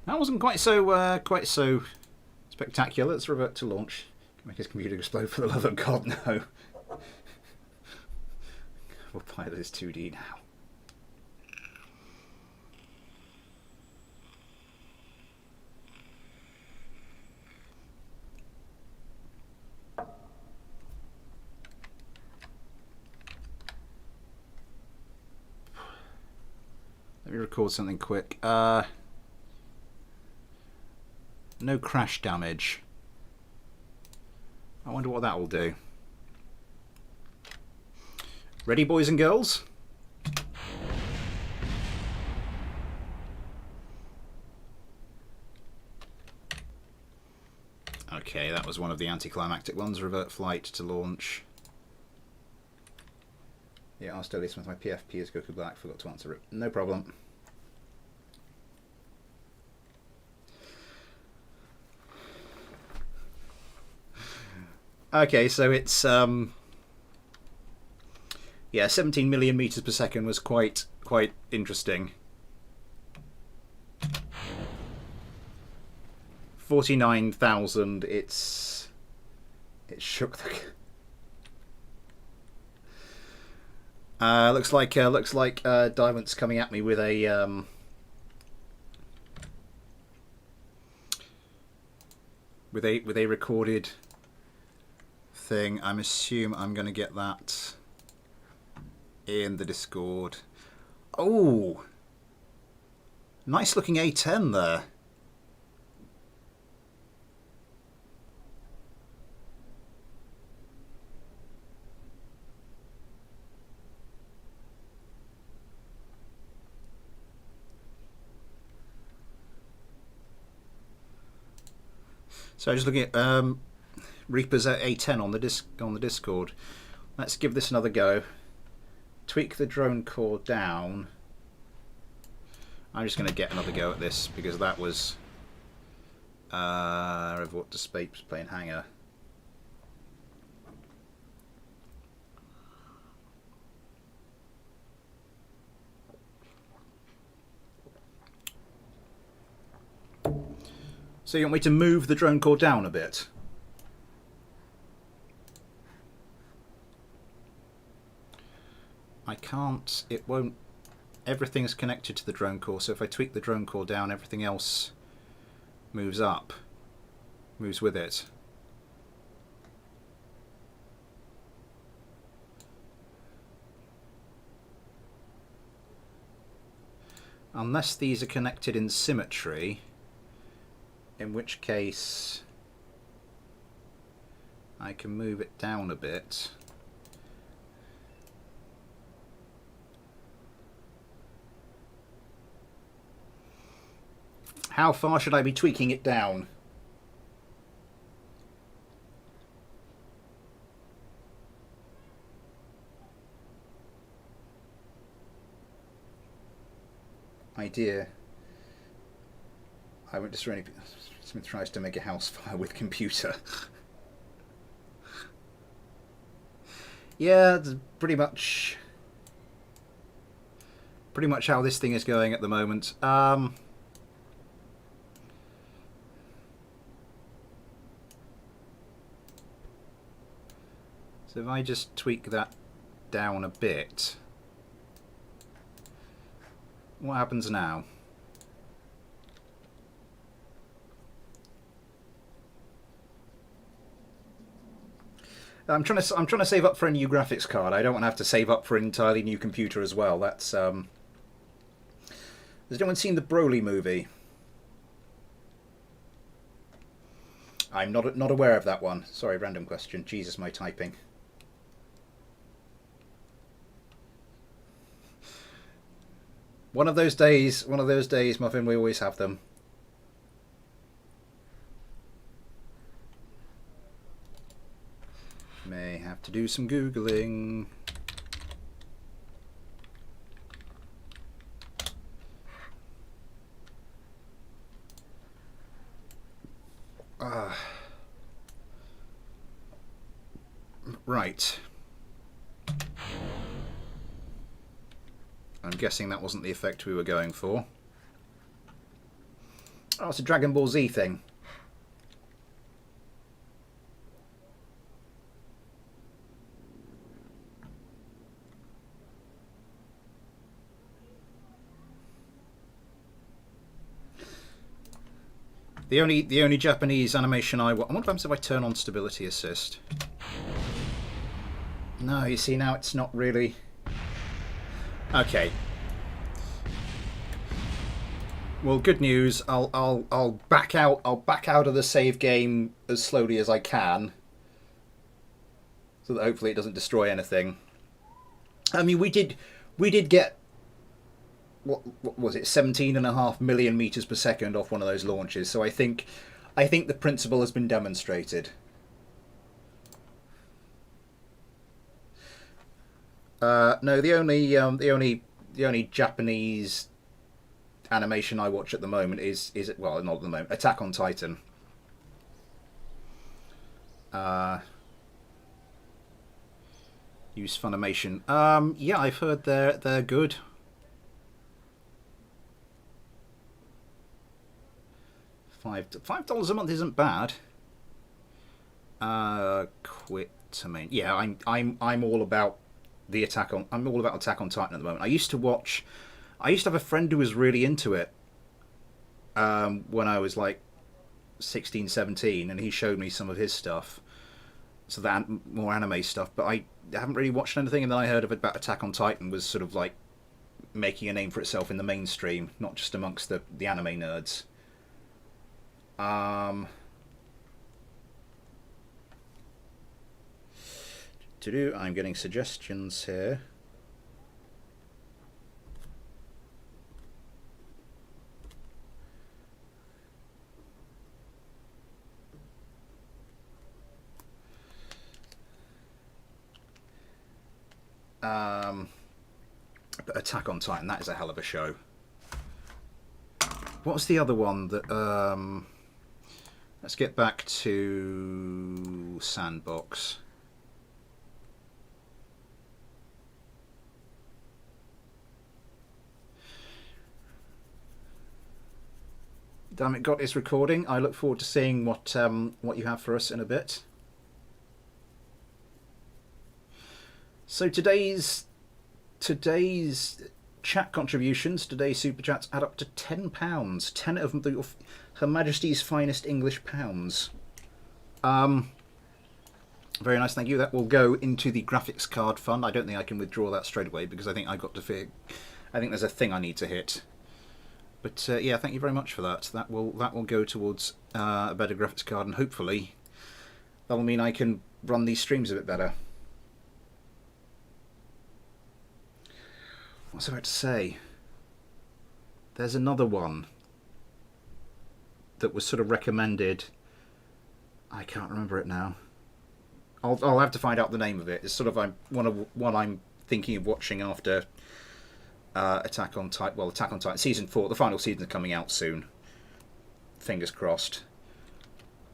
A: That wasn't quite so spectacular. Let's revert to launch. Make his computer explode for the love of God, no. We'll pilot this 2D now. Let me record something quick. No crash damage. I wonder what that will do. Ready, boys and girls? Okay, that was one of the anticlimactic ones. Revert flight to launch. Yeah, asked earlier with my PFP is Goku Black. Forgot to answer it. No problem. Okay, so it's yeah, 17 million meters per second was quite interesting. 49,000. It shook the. Looks like Diamond's coming at me with a with a recorded thing. I'm assuming I'm going to get that in the Discord. Oh, nice looking A10 there. So just looking at Reaper's A10 on the Discord. Let's give this another go. Tweak the drone core down. I'm just going to get another go at this because that was what the space plane hangar. So you want me to move the drone core down a bit? I can't, it won't, everything's connected to the drone core, so if I tweak the drone core down, everything else moves up, moves with it. Unless these are connected in symmetry, in which case I can move it down a bit. How far should I be tweaking it down? Idea. I won't destroy any. Smith tries to make a house fire with computer. Yeah, that's pretty much how this thing is going at the moment. So if I just tweak that down a bit, what happens now? I'm trying to save up for a new graphics card. I don't want to have to save up for an entirely new computer as well. That's has anyone seen the Broly movie? I'm not aware of that one. Sorry, random question. Jesus, my typing. One of those days, Muffin, we always have them. May have to do some Googling. Right. I'm guessing that wasn't the effect we were going for. Oh, it's a Dragon Ball Z thing. The only Japanese animation I want. What happens if I turn on stability assist? No, you see now it's not really. Okay. Well, good news. I'll back out. I'll back out of the save game as slowly as I can, so that hopefully it doesn't destroy anything. I mean, we did get what was it, 17.5 million meters per second off one of those launches. So I think the principle has been demonstrated. No, the only Japanese animation I watch at the moment is well, not at the moment, Attack on Titan. Use Funimation. Yeah, I've heard they're good. $5 a month isn't bad. Quit to main. Yeah, I'm all about the I'm all about Attack on Titan at the moment. I used to have a friend who was really into it when I was like 16, 17, and he showed me some of his stuff. So that more anime stuff, but I haven't really watched anything. And then I heard about Attack on Titan was sort of like making a name for itself in the mainstream, not just amongst the anime nerds. I'm getting suggestions here. But Attack on Titan, that is a hell of a show. What was the other one that let's get back to Sandbox. Damn it, got this recording. I look forward to seeing what you have for us in a bit. So today's chat contributions, today's super chats add up to £10. 10 of them, Her Majesty's finest English pounds. Very nice, thank you. That will go into the graphics card fund. I don't think I can withdraw that straight away because I think I think there's a thing I need to hit. But yeah, thank you very much for that. That will go towards a better graphics card, and hopefully that'll mean I can run these streams a bit better. What's I about to say? There's another one that was sort of recommended. I can't remember it now. I'll have to find out the name of it. It's sort of one I'm thinking of watching after Attack on Titan. Well, Attack on Titan season 4. The final season is coming out soon. Fingers crossed.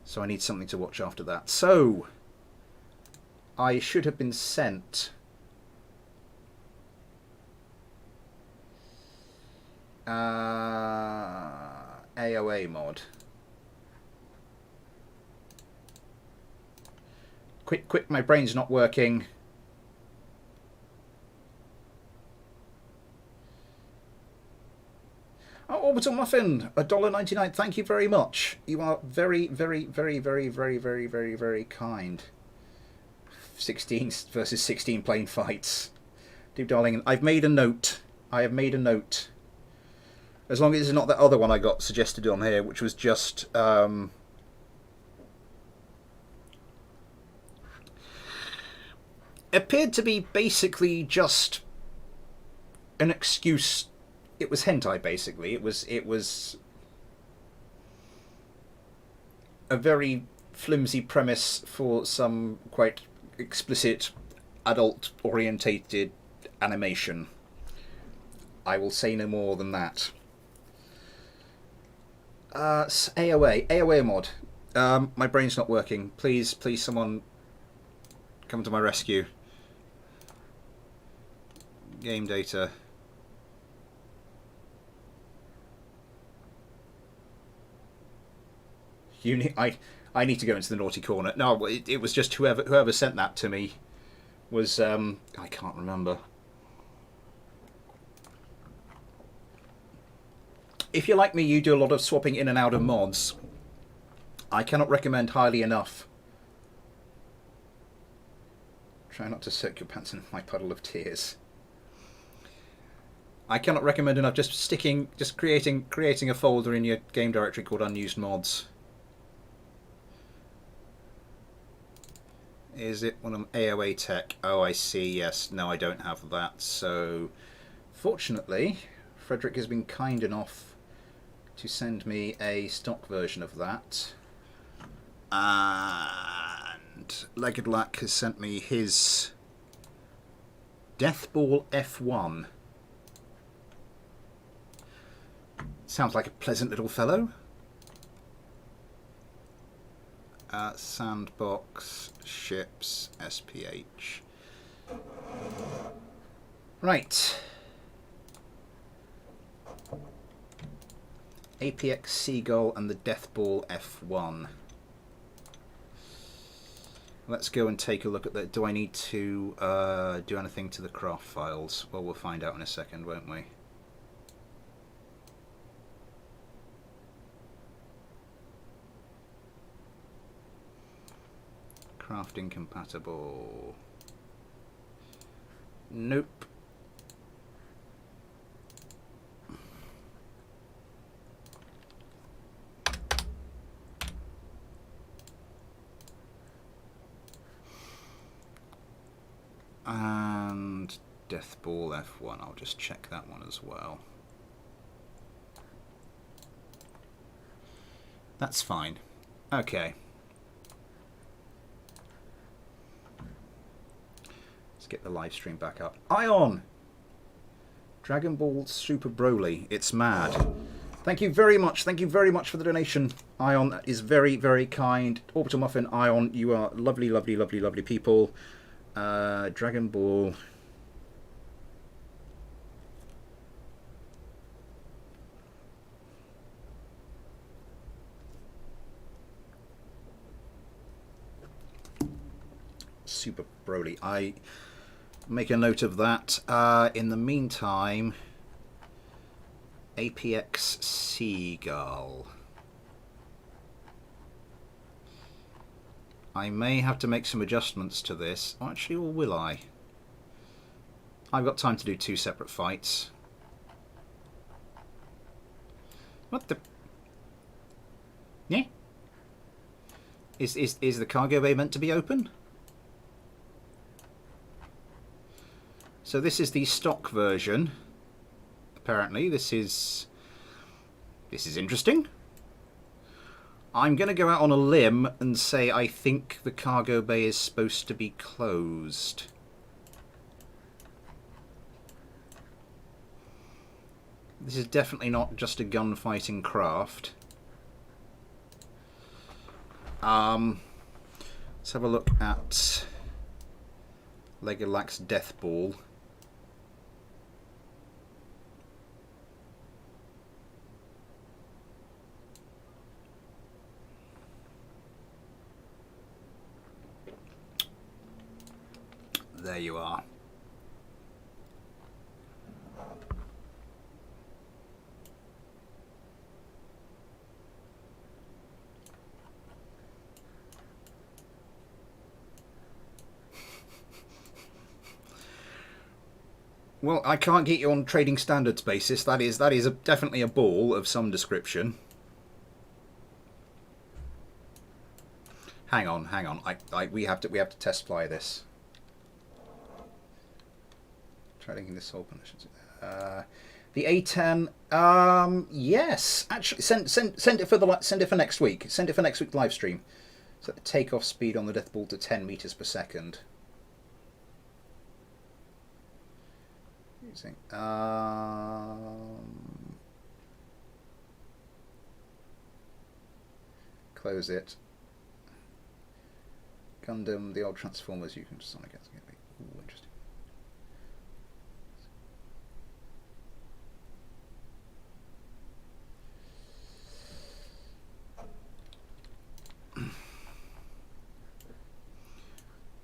A: So I need something to watch after that. So I should have been sent AOA mod. Quick, my brain's not working. Oh, Orbital Muffin, $1.99. Thank you very much. You are very, very, very, very, very, very, very, very kind. 16 versus 16 plane fights. Dude, darling, I've made a note. I have made a note. As long as it's not that other one I got suggested on here, which was just appeared to be basically just an excuse. It was hentai, basically. It was a very flimsy premise for some quite explicit adult-orientated animation. I will say no more than that. AOA mod. My brain's not working. Please, someone come to my rescue. Game data. I need to go into the naughty corner. No, it was just whoever sent that to me was I can't remember. If you're like me, you do a lot of swapping in and out of mods. I cannot recommend highly enough. Try not to soak your pants in my puddle of tears. I cannot recommend enough just creating a folder in your game directory called unused mods. Is it one of AOA tech? Oh, I see. Yes. No, I don't have that. So, fortunately, Frederick has been kind enough to send me a stock version of that. And Legged Lack has sent me his Deathball F1. Sounds like a pleasant little fellow. Sandbox, ships, SPH. Right. APX Seagull and the Deathball F1. Let's go and take a look at that. Do I need to do anything to the craft files? Well, we'll find out in a second, won't we? Crafting compatible. Nope. And Deathball F1, I'll just check that one as well. That's fine. Okay. Let's get the live stream back up. Ion! Dragon Ball Super Broly. It's mad. Thank you very much. Thank you very much for the donation, Ion. That is very, very kind. Orbital Muffin, Ion, you are lovely, lovely, lovely, lovely people. Dragon Ball. Super Broly. I make a note of that. In the meantime, APX Seagull. I may have to make some adjustments to this. Actually, or will I? I've got time to do 2 separate fights. What the? Yeah? Is the cargo bay meant to be open? So this is the stock version. Apparently, this is interesting. I'm going to go out on a limb and say I think the cargo bay is supposed to be closed. This is definitely not just a gunfighting craft. Let's have a look at Legged Lack's Death Ball. There you are. Well, I can't get you on trading standards basis. That is definitely a ball of some description. Hang on. We have to test fly this. threading this whole position. The A10, yes, actually, send it for next week. Send it for next week's live stream. Set the takeoff speed on the death ball to 10 meters per second. Using close it. Gundam, the old Transformers. You can just on against. Ooh, interesting.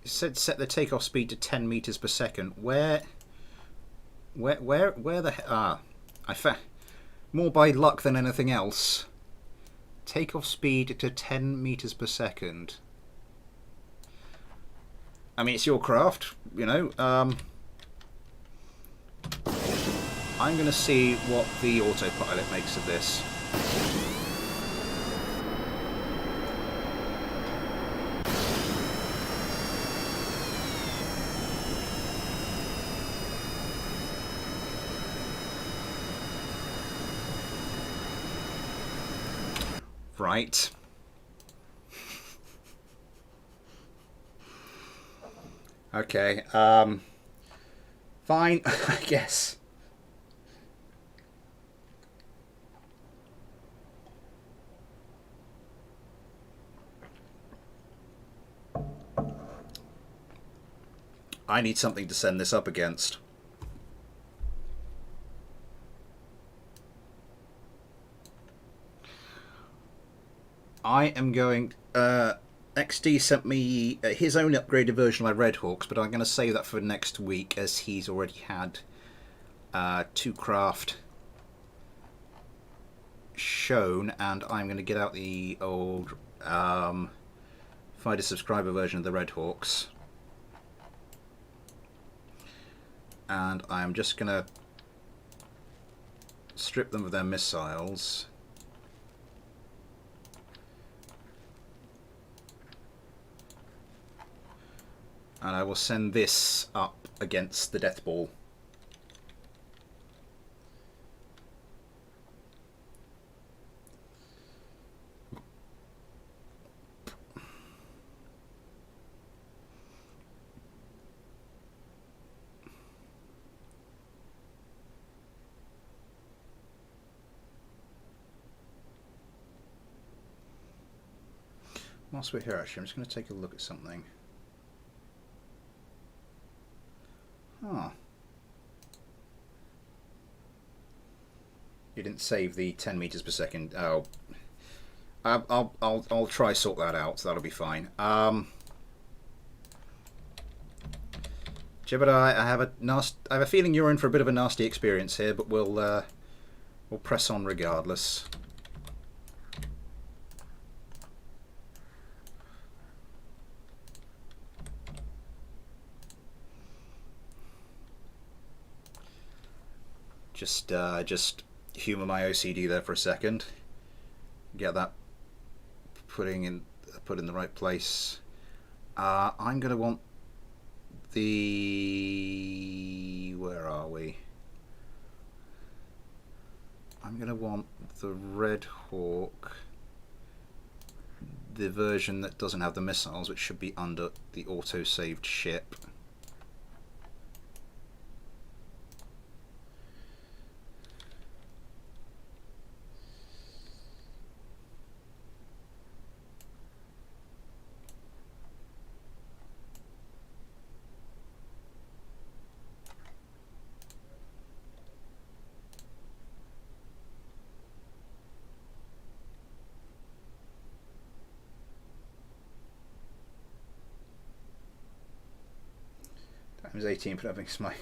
A: It said set the takeoff speed to 10 meters per second. Where the I found more by luck than anything else. Takeoff speed to 10 meters per second. I mean, it's your craft, you know. I'm going to see what the autopilot makes of this. Right. Okay, fine, I guess. I need something to send this up against. I am going... XD sent me his own upgraded version of Red Hawks, but I'm going to save that for next week as he's already had 2 craft shown, and I'm going to get out the old fighter subscriber version of the Red Hawks. And I'm just going to strip them of their missiles. And I will send this up against the death ball. Whilst we're here, actually, I'm just going to take a look at something. Huh. You didn't save the 10 meters per second. Oh, I'll try sort that out. So that'll be fine. Jebediah, I have a feeling you're in for a bit of a nasty experience here, but we'll press on regardless. Just humour my OCD there for a second. Get that put in the right place. I'm gonna want the... where are we? I'm gonna want the Red Hawk, the version that doesn't have the missiles, which should be under the auto-saved ship. Times 18, but I think it's my...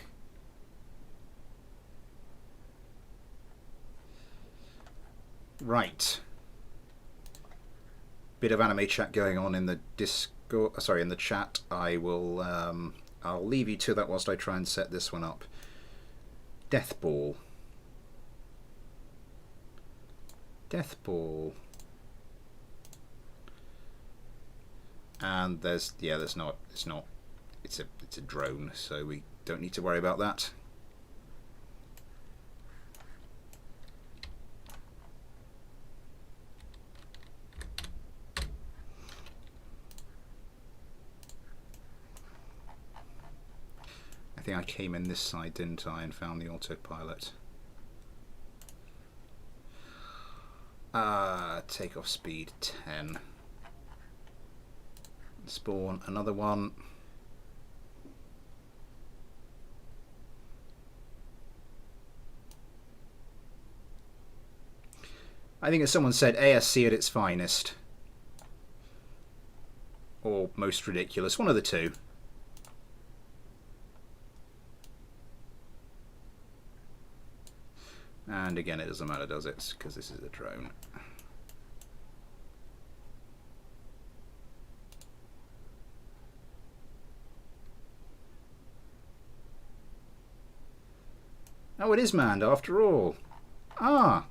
A: Right. Bit of anime chat going on in the Discord, sorry, in the chat. I will, I'll leave you to that whilst I try and set this one up. Death Ball. Death Ball. And there's, yeah, there's not, it's a drone, so we don't need to worry about that. think I came in this side, didn't I, and found the autopilot. Takeoff speed 10. Spawn another one. I think as someone said, ASC at its finest. Or most ridiculous. One of the two. And again, it doesn't matter, does it? Because this is a drone. Oh, it is manned after all. Ah.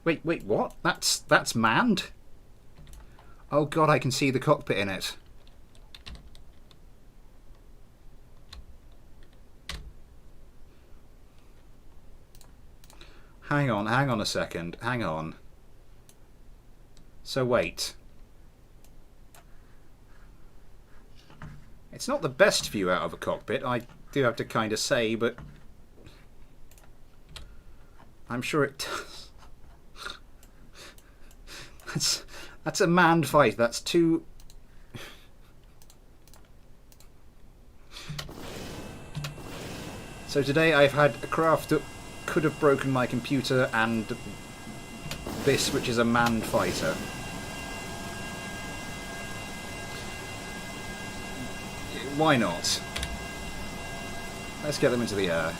A: Wait, what? That's manned? Oh god, I can see the cockpit in it. Hang on a second. Hang on. So wait. It's not the best view out of a cockpit, I do have to kind of say, but I'm sure it does. That's a manned fight. That's two. So today I've had a craft that could have broken my computer and this, which is a manned fighter. Why not? Let's get them into the air.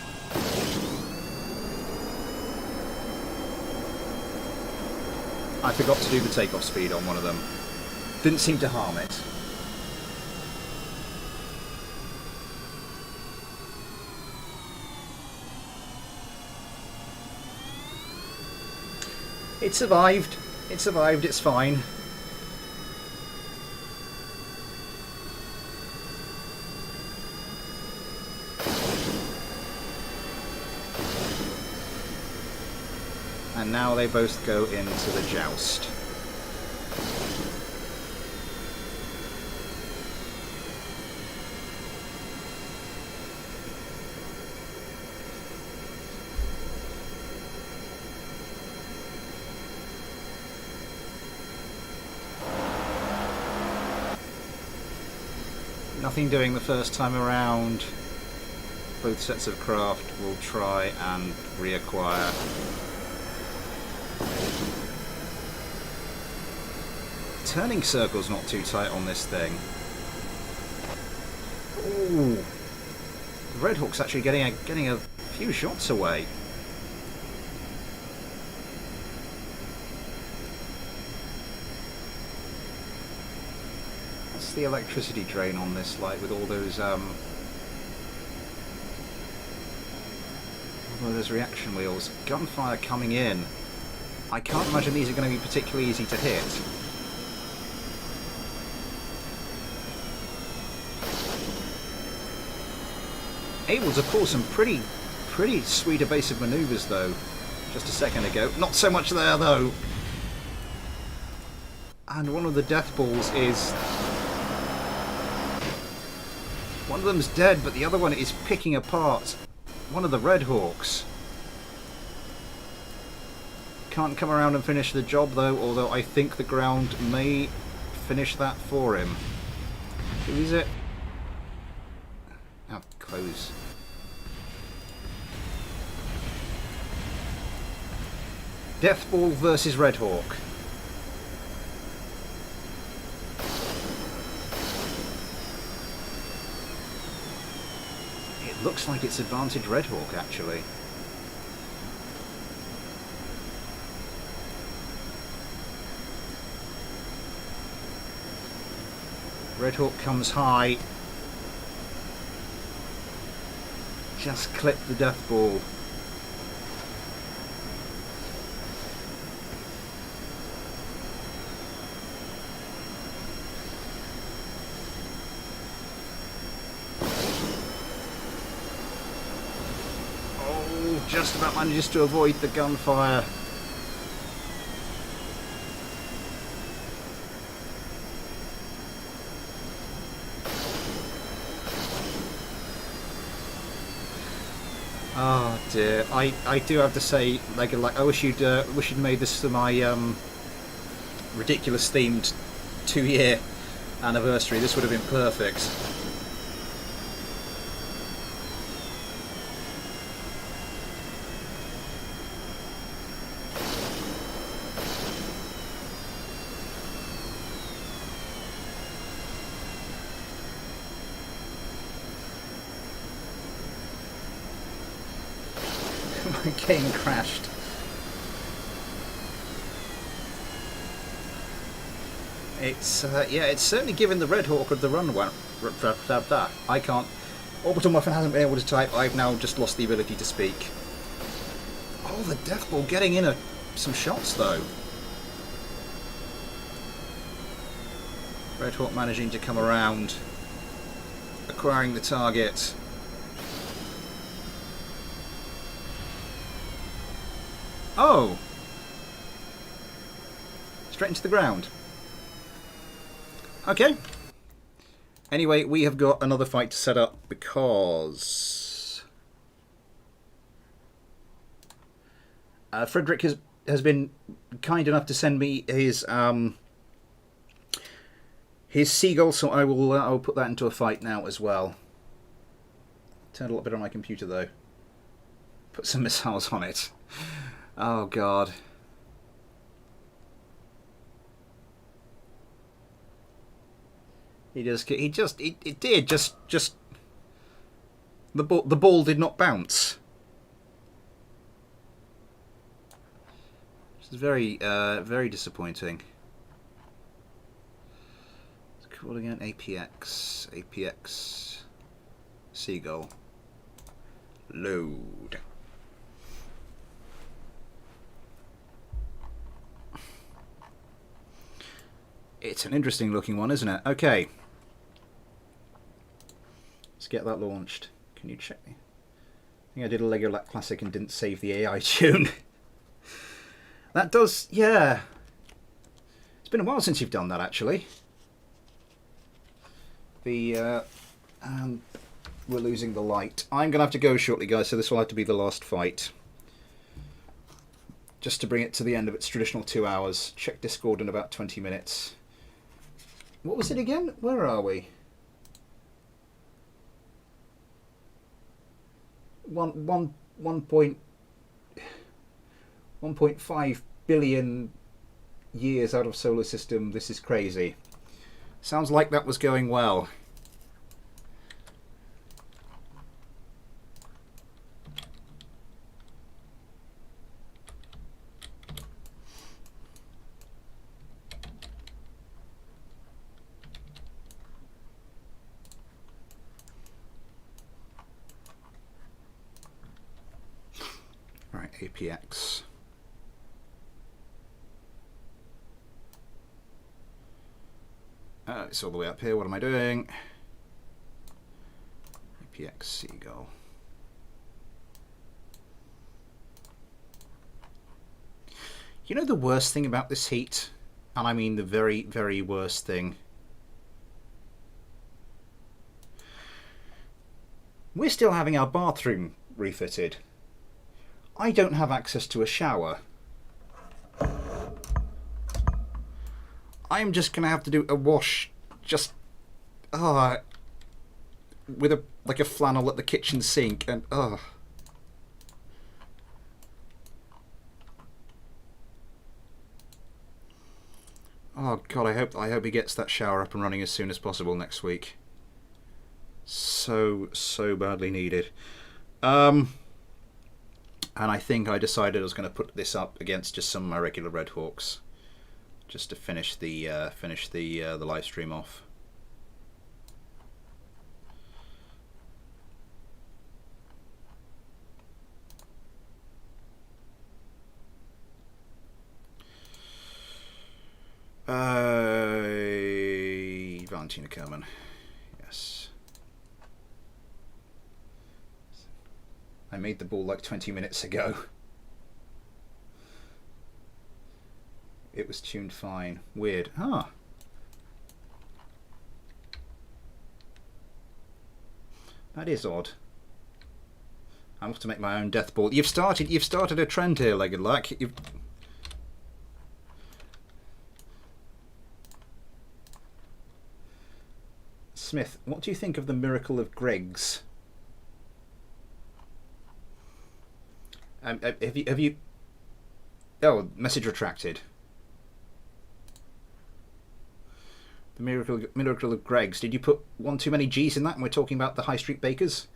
A: I forgot to do the takeoff speed on one of them. Didn't seem to harm it. It survived. It survived, it's fine. And now they both go into the joust. Nothing doing the first time around. Both sets of craft will try and reacquire. Turning circle's not too tight on this thing. Ooh, the Red Hawk's actually getting a few shots away. What's the electricity drain on this like with all those reaction wheels? Gunfire coming in. I can't imagine these are going to be particularly easy to hit. Able to pull some pretty sweet evasive manoeuvres though, just a second ago. Not so much there though. And one of the death balls is... one of them's dead, but the other one is picking apart one of the Red Hawks. Can't come around and finish the job though, although I think the ground may finish that for him. Who is it? Oh, close. Deathball versus Red Hawk. It looks like it's advantage Red Hawk actually. Red Hawk comes high. Just clip the death ball. Oh, just about manages to avoid the gunfire. Oh dear, I do have to say, like I wish you'd made this for my ridiculous themed 2-year anniversary. This would have been perfect. My game crashed. It's yeah, it's certainly given the Red Hawk of the run one. I can't. Orbital Muffin hasn't been able to type. I've now just lost the ability to speak. Oh, the Death Ball getting in some shots though. Red Hawk managing to come around, acquiring the target. Oh! Straight into the ground. Okay. Anyway, we have got another fight to set up because Frederick has been kind enough to send me his seagull, so I will put that into a fight now as well. Turn a little bit on my computer though. Put some missiles on it. Oh god. It did just the ball did not bounce. Which is very disappointing. It's called again APX Seagull. Load. It's an interesting looking one, isn't it? Okay. Let's get that launched. Can you check me? I think I did a Lego Lap Classic and didn't save the AI tune. That does, yeah. It's been a while since you've done that, actually. We're losing the light. I'm going to have to go shortly, guys, so this will have to be the last fight. Just to bring it to the end of its traditional 2 hours. Check Discord in about 20 minutes. What was it again? Where are we? 1.5 billion years out of solar system. This is crazy. Sounds like that was going well. APX. It's all the way up here. What am I doing? APX Seagull. You know the worst thing about this heat? And I mean the very, very worst thing. We're still having our bathroom refitted. I don't have access to a shower. I'm just going to have to do a wash just with like a flannel at the kitchen sink and oh god, I hope he gets that shower up and running as soon as possible next week. So badly needed. And I think I decided I was going to put this up against just some of my regular Red Hawks, just to finish the live stream off. Valentina Kerman, yes. I made the ball like 20 minutes ago. It was tuned fine. Weird. Ah. That is odd. I have to make my own death ball. You've started a trend here, Legged Luck. Smith, what do you think of the miracle of Greg's? Have you? Oh, message retracted. The miracle of Greg's. Did you put one too many G's in that? And we're talking about the High Street Bakers.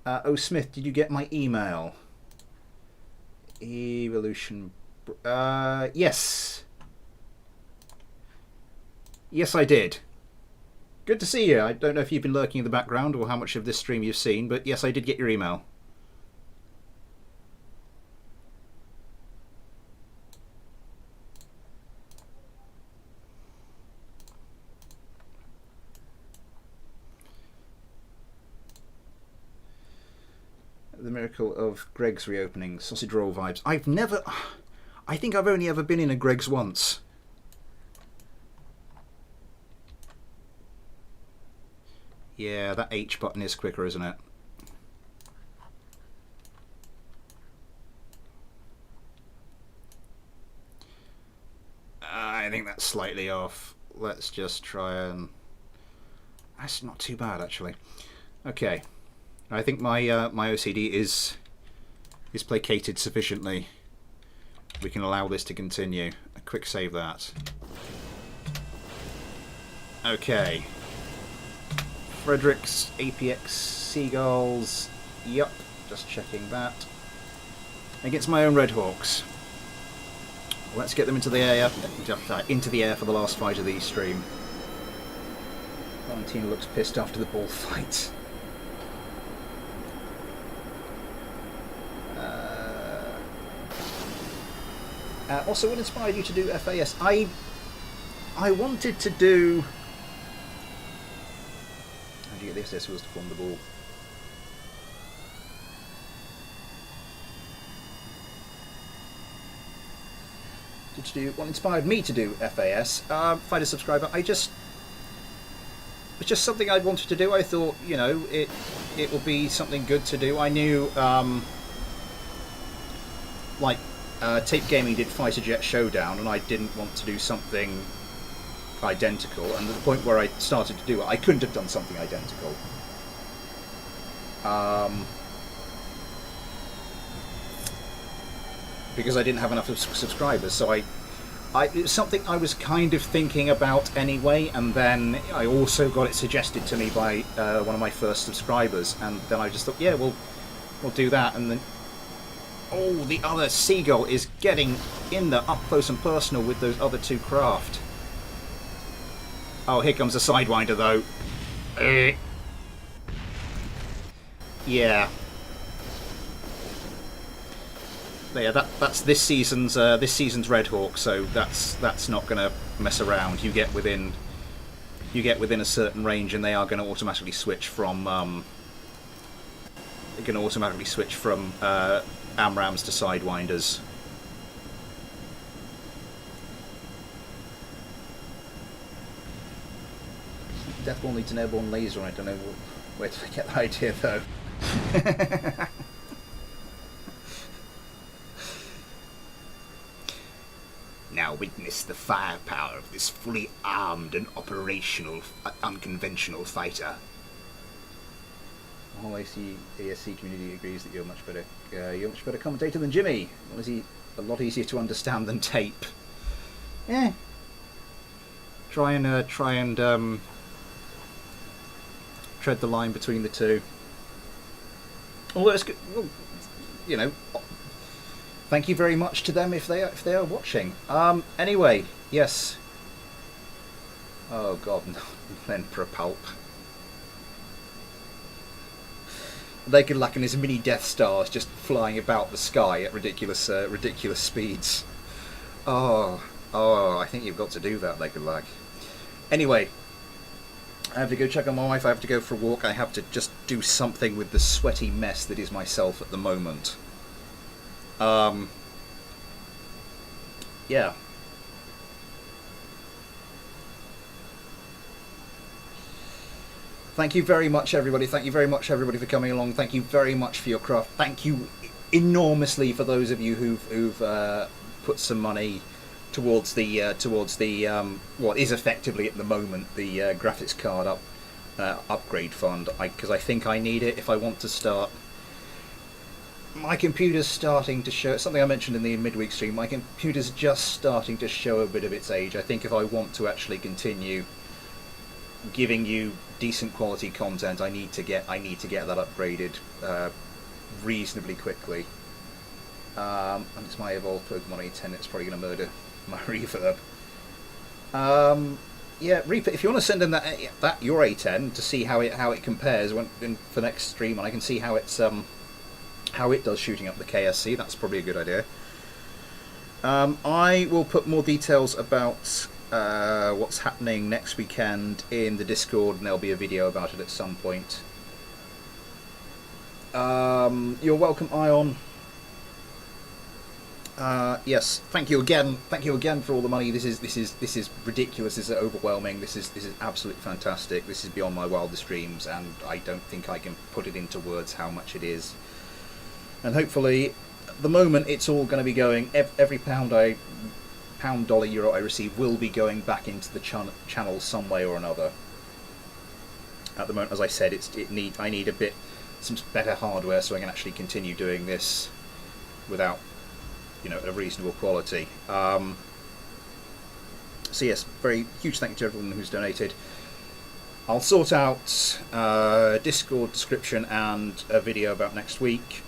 A: Oh, Smith, did you get my email? Evolution. Yes. Yes, I did. Good to see you. I don't know if you've been lurking in the background or how much of this stream you've seen, but yes, I did get your email. The miracle of Greg's reopening. Sausage roll vibes. I think I've only ever been in a Greg's once. Yeah, that H button is quicker, isn't it? I think that's slightly off. Let's just try and... That's not too bad, actually. Okay. I think my OCD is placated sufficiently. We can allow this to continue. A quick save that. Okay. Fredericks, APX, Seagulls. Yup, just checking that. Against my own Red Hawks. Let's get them into the air. Into the air for the last fight of the stream. Valentina looks pissed after the ball fight. Also, what inspired you to do FAS? I wanted to do... How do you get the SS wheels to form the ball? What inspired me to do FAS? Find a subscriber. It's just something I wanted to do. I thought, you know, it will be something good to do. I knew, Tape Gaming did Fighter Jet Showdown, and I didn't want to do something identical. And at the point where I started to do it, I couldn't have done something identical. Because I didn't have enough subscribers, so it was something I was kind of thinking about anyway, and then I also got it suggested to me by one of my first subscribers, and then I just thought, yeah, we'll do that, and then... Oh, the other Seagull is getting in there up close and personal with those other two craft. Oh, here comes a Sidewinder, though. Yeah. Yeah, that's this season's Red Hawk, so that's not going to mess around. You get within a certain range, and they are going to automatically switch from AMRAMs to Sidewinders. Deathball needs an airborne laser. I don't know where to get the idea though. Now witness the firepower of this fully armed and operational, unconventional fighter. The whole ASC community agrees that you're a much better commentator than Jimmy. A lot easier to understand than Tape. Yeah. Try and tread the line between the two. Although it's good, well, you know. Thank you very much to them if they are watching. Anyway, yes. Oh God, no. Then Propulp. They could lack in his mini Death Stars just flying about the sky at ridiculous speeds. Oh, I think you've got to do that, they could lack. Anyway, I have to go check on my wife, I have to go for a walk, I have to just do something with the sweaty mess that is myself at the moment. Yeah. Thank you very much, everybody. Thank you very much, everybody, for coming along. Thank you very much for your craft. Thank you enormously for those of you who've put some money towards the what is effectively at the moment the graphics card upgrade fund. Because I think I need it if I want to start. My computer's starting to show something I mentioned in the midweek stream. My computer's just starting to show a bit of its age. I think if I want to actually continue giving you decent quality content, I need to get that upgraded reasonably quickly. And it's my evolved Pokemon A10. It's probably going to murder my reverb. Yeah, Reaper, if you want to send in that your A10 to see how it compares for next stream, and I can see how it does shooting up the KSC, that's probably a good idea. I will put more details about what's happening next weekend in the Discord, and there'll be a video about it at some point. You're welcome, Ion. Yes, thank you again for all the money. This is ridiculous. This is overwhelming. This is absolutely fantastic. This is beyond my wildest dreams, and I don't think I can put it into words how much it is. And hopefully, at the moment, it's all going to be going. Every pound, dollar, euro I receive will be going back into the channel some way or another. At the moment, as I said, I need some better hardware so I can actually continue doing this without, a reasonable quality. So yes, very huge thank you to everyone who's donated. I'll sort out Discord description and a video about next week.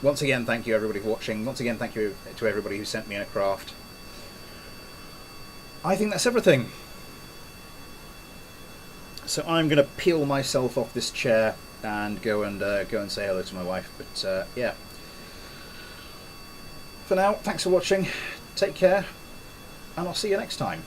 A: Once again, thank you everybody for watching. Once again, thank you to everybody who sent me in a craft. I think that's everything. So I'm going to peel myself off this chair and go and say hello to my wife. But yeah. For now, thanks for watching. Take care, and I'll see you next time.